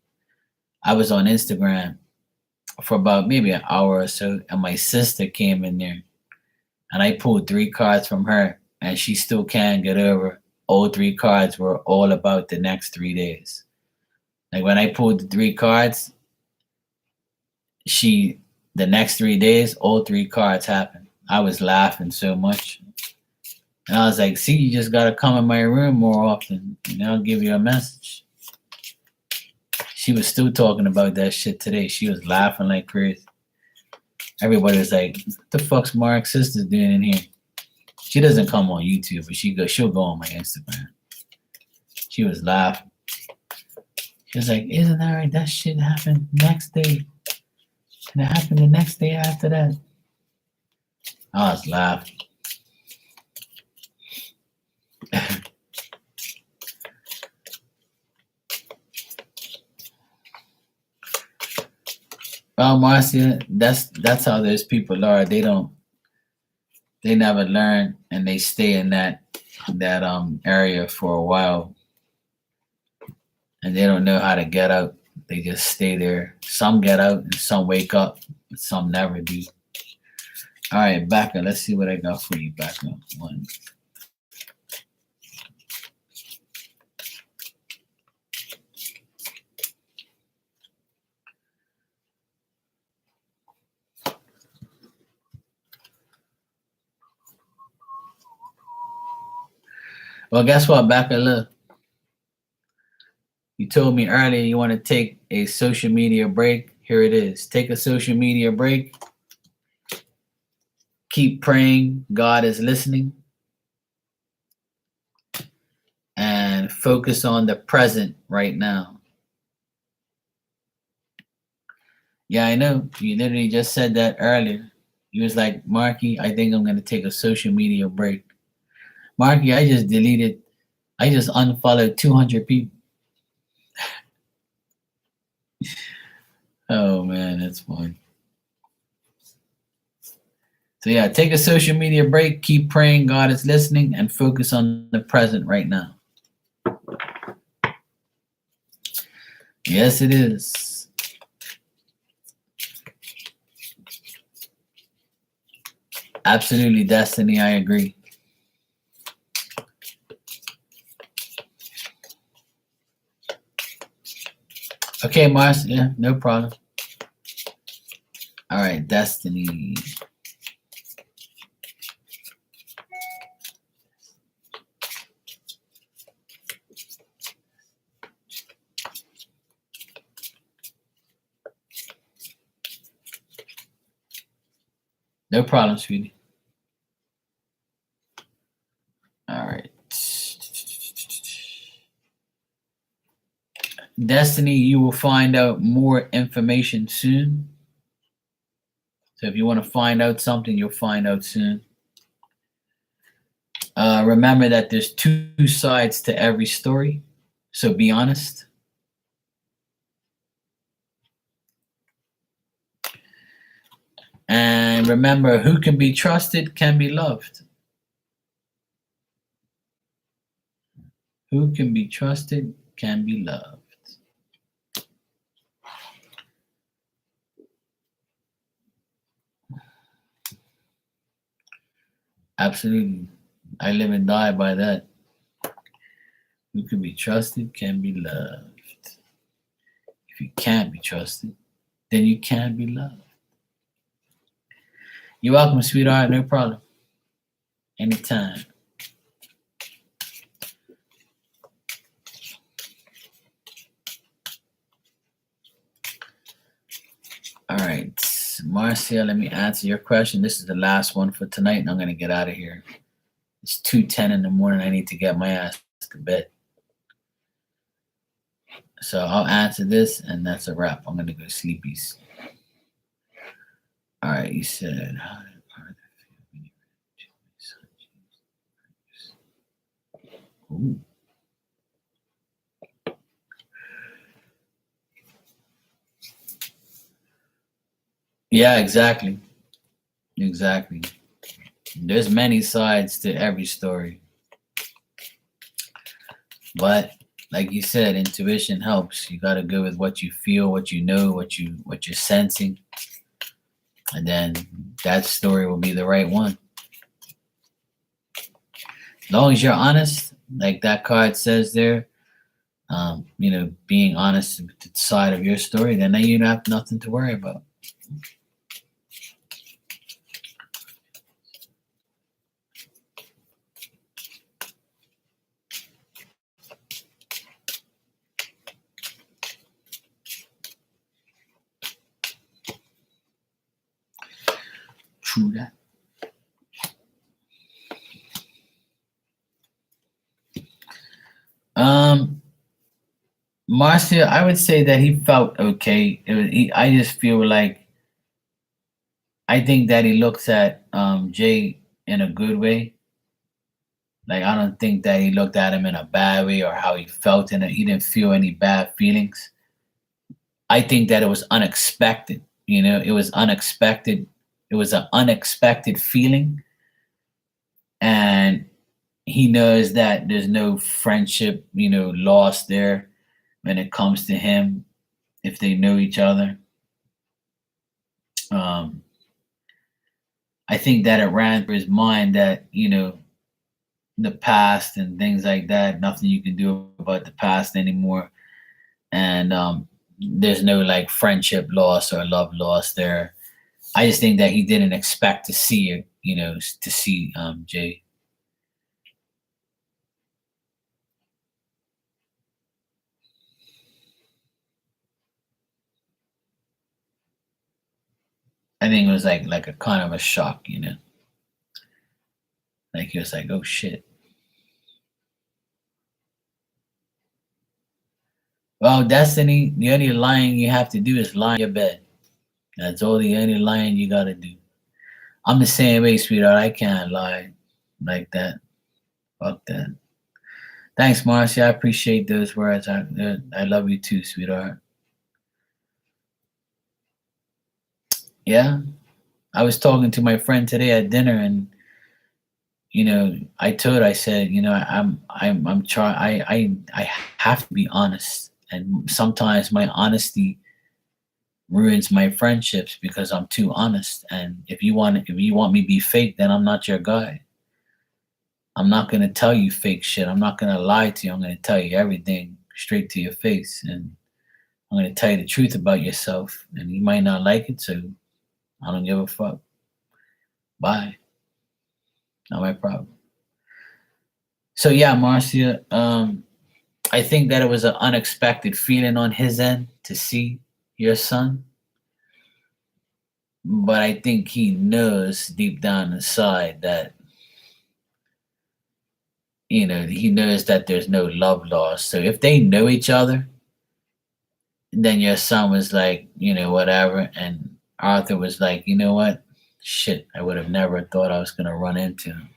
I was on Instagram for about maybe an hour or so, and my sister came in there, and I pulled 3 cards from her, and she still can't get over all 3 cards were all about the next 3 days. Like when I pulled the 3 cards, she the next 3 days, all 3 cards happened. I was laughing so much. And I was like, see, you just gotta come in my room more often, and I'll give you a message. She was still talking about that shit today. She was laughing like crazy. Everybody was like, what the fuck's Mark's sister doing in here? She doesn't come on YouTube, but she'll go on my Instagram. She was laughing. She was like, isn't that right? That shit happened next day. And it happened the next day after that. I was laughing. Well, Marcia, that's how those people are. They never learn, and they stay in that area for a while, and they don't know how to get out. They just stay there. Some get out, and some wake up, but some never do. All right, Becca, let's see what I got for you, Becca. One. Well, guess what, Becca? Look, you told me earlier you want to take a social media break. Here it is. Take a social media break. Keep praying. God is listening. And focus on the present right now. Yeah, I know. You literally just said that earlier. You was like, Marky, I think I'm going to take a social media break. Marky, I just unfollowed 200 people. Oh, man, that's fun. So, yeah, take a social media break. Keep praying. God is listening. And focus on the present right now. Yes, it is. Absolutely, Destiny. I agree. Okay, Mars. Yeah, no problem. All right, Destiny. No problem, sweetie. All right. Destiny, you will find out more information soon. So if you want to find out something, you'll find out soon. Remember that there's 2 sides to every story. So be honest. And remember, who can be trusted can be loved. Who can be trusted can be loved. Absolutely. I live and die by that. Who can be trusted can be loved. If you can't be trusted, then you can't be loved. You're welcome, sweetheart. No problem. Anytime. All right. Marcia, let me answer your question. This is the last one for tonight, and I'm going to get out of here. It's 2:10 in the morning. I need to get my ass to bed. So I'll answer this, and that's a wrap. I'm going to go sleepies. All right. You said, ooh. Yeah, exactly. Exactly. There's many sides to every story, but like you said, intuition helps. You got to go with what you feel, what you know, what you're sensing, and then that story will be the right one. As long as you're honest, like that card says there, being honest with the side of your story, then you don't have nothing to worry about. True that. Um, Marcia, I would say that he felt okay. I just feel like I think that he looks at Jay in a good way. Like I don't think that he looked at him in a bad way or how he felt in it. He didn't feel any bad feelings. I think that it was unexpected. It was unexpected. It was an unexpected feeling, and he knows that there's no friendship, lost there when it comes to him if they know each other. Um, I think that it ran through his mind that the past and things like that. Nothing you can do about the past anymore, and there's no like friendship loss or love loss there. I just think that he didn't expect to see it, to see Jay. I think it was like a kind of a shock, like he was like, oh shit. Well, Destiny, the only lying you have to do is lie in your bed. That's all the only lying you gotta do. I'm the same way, sweetheart. I can't lie like that. Fuck that. Thanks, Marcia. I appreciate those words. I love you too, sweetheart. Yeah, I was talking to my friend today at dinner, and I said, I'm trying. I have to be honest, and sometimes my honesty ruins my friendships because I'm too honest. And if you want me to be fake, then I'm not your guy. I'm not gonna tell you fake shit. I'm not gonna lie to you. I'm gonna tell you everything straight to your face, and I'm gonna tell you the truth about yourself. And you might not like it, so I don't give a fuck. Bye. Not my problem. So yeah, Marcia. I think that it was an unexpected feeling on his end to see your son, but I think he knows deep down inside that he knows that there's no love lost. So if they know each other, then your son was like, whatever, and Arthur was like, you know what, shit, I would have never thought I was gonna run into him.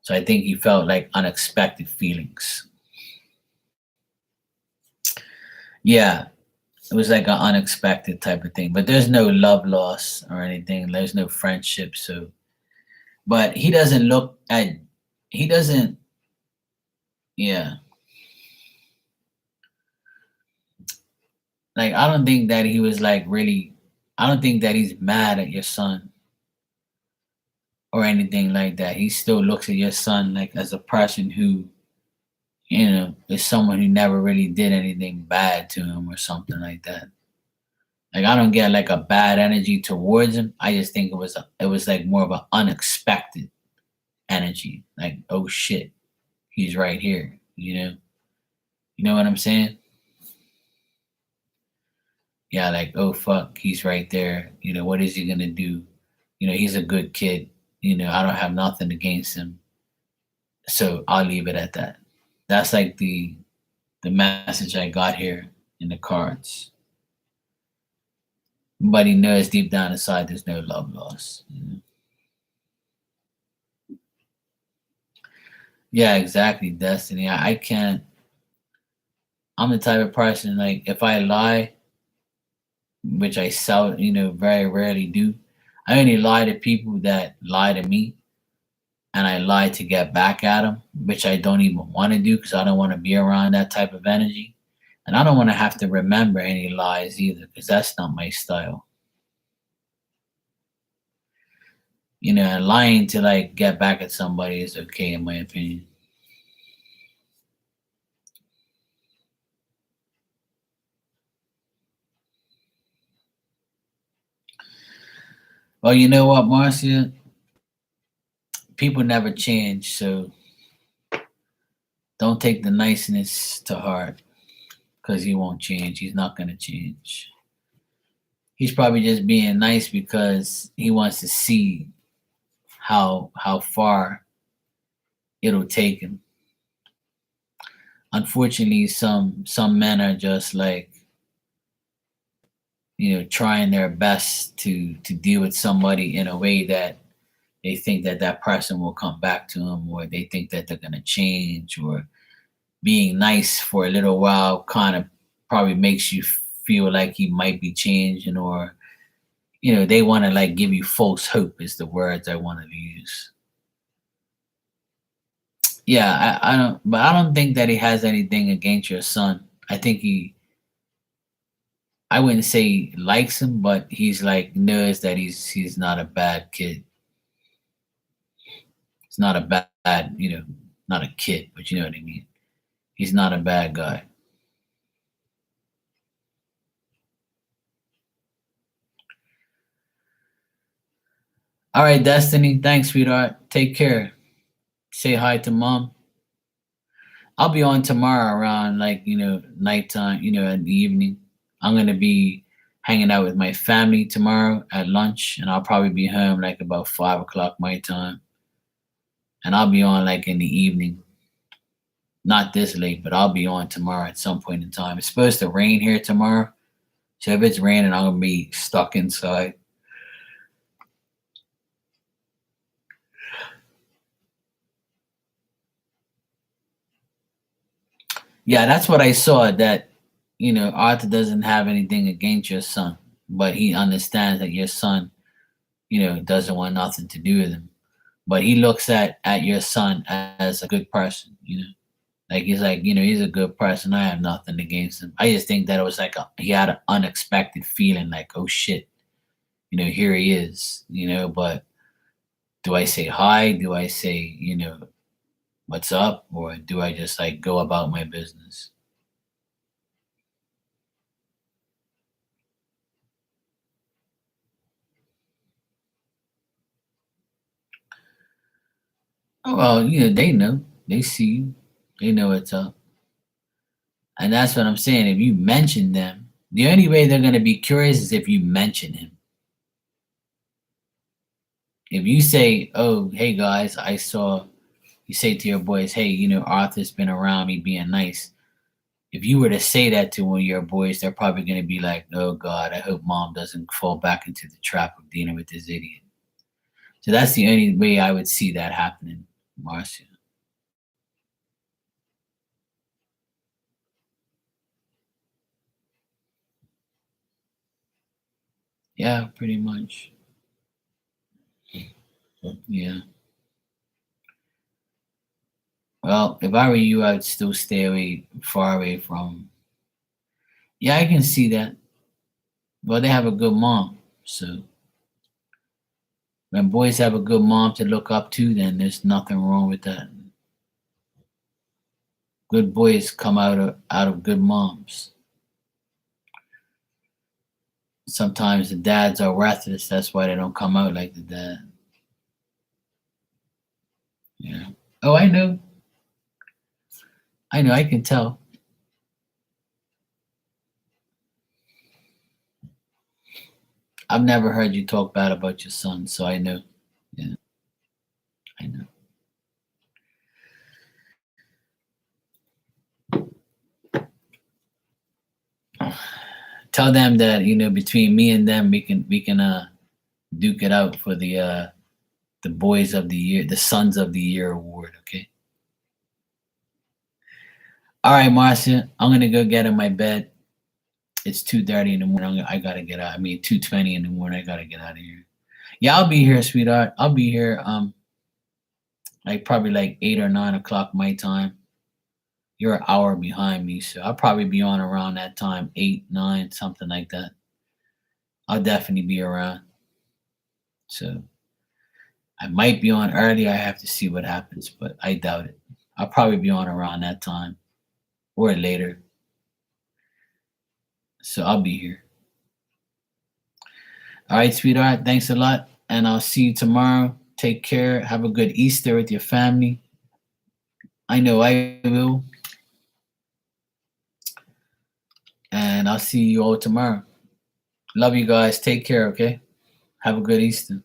So I think he felt like unexpected feelings. Yeah, it was like an unexpected type of thing. But there's no love loss or anything. There's no friendship. So, but he doesn't look at. He doesn't. Yeah, like I don't think that he was like really. I don't think that he's mad at your son or anything like that. He still looks at your son like as a person who, is someone who never really did anything bad to him or something like that. Like I don't get like a bad energy towards him. I just think it was like more of an unexpected energy. Like, oh shit, he's right here. You know what I'm saying? Yeah, like, oh fuck, he's right there. What is he gonna do? He's a good kid. I don't have nothing against him. So I'll leave it at that. That's like the message I got here in the cards. But he knows deep down inside there's no love lost. Yeah, exactly, Destiny. I can't. I'm the type of person like if I lie, which I very rarely do, I only lie to people that lie to me, and I lie to get back at them, which I don't even want to do because I don't want to be around that type of energy. And I don't want to have to remember any lies either because that's not my style. And lying to like get back at somebody is okay in my opinion. Well, you know what, Marcia? People never change, so don't take the niceness to heart because he won't change. He's not going to change. He's probably just being nice because he wants to see how far it'll take him. Unfortunately, some men are just like trying their best to deal with somebody in a way that they think that that person will come back to them, or they think that they're going to change, or being nice for a little while kind of probably makes you feel like he might be changing, or they want to like give you false hope is the words I want to use. Yeah, I don't, but I don't think that he has anything against your son. I think I wouldn't say he likes him, but he's like knows that he's not a bad kid. He's not a bad, not a kid, but you know what I mean. He's not a bad guy. All right, Destiny. Thanks, sweetheart. Take care. Say hi to mom. I'll be on tomorrow around like, nighttime, in the evening. I'm gonna be hanging out with my family tomorrow at lunch, and I'll probably be home like about 5 o'clock my time. And I'll be on like in the evening. Not this late, but I'll be on tomorrow at some point in time. It's supposed to rain here tomorrow. So if it's raining, I'm gonna be stuck inside. Yeah, that's what I saw. That Arthur doesn't have anything against your son, but he understands that your son, doesn't want nothing to do with him. But he looks at your son as a good person. Like he's like, he's a good person. I have nothing against him. I just think that it was like he had an unexpected feeling, like, oh shit, here he is. But do I say hi? Do I say, what's up, or do I just like go about my business? Oh, well, they know. They see you. They know what's up. And that's what I'm saying. If you mention them, the only way they're going to be curious is if you mention him. If you say, oh, hey guys, I saw, you say to your boys, hey, Arthur's been around me being nice. If you were to say that to one of your boys, they're probably going to be like, oh God, I hope mom doesn't fall back into the trap of dealing with this idiot. So that's the only way I would see that happening, Marcia. Yeah, pretty much. Yeah. Well, if I were you, I'd still stay away, far away from. Yeah, I can see that. Well, they have a good mom, so when boys have a good mom to look up to, then there's nothing wrong with that. Good boys come out of good moms. Sometimes the dads are worthless. That's why they don't come out like the dad. Yeah. Oh, I know. I know. I can tell. I've never heard you talk bad about your son, so I know. Yeah, I know. Tell them that between me and them, we can duke it out for the boys of the year, the sons of the year award. Okay. All right, Marcia. I'm gonna go get in my bed. It's 2:30 in the morning. I gotta get out. I mean, 2:20 in the morning. I gotta get out of here. Yeah, I'll be here, sweetheart. I'll be here. Like probably like 8 or 9 o'clock my time. You're an hour behind me, so I'll probably be on around that time, 8, 9, something like that. I'll definitely be around. So I might be on early. I have to see what happens, but I doubt it. I'll probably be on around that time or later. So I'll be here. All right, sweetheart. Thanks a lot. And I'll see you tomorrow. Take care. Have a good Easter with your family. I know I will. And I'll see you all tomorrow. Love you guys. Take care, okay? Have a good Easter.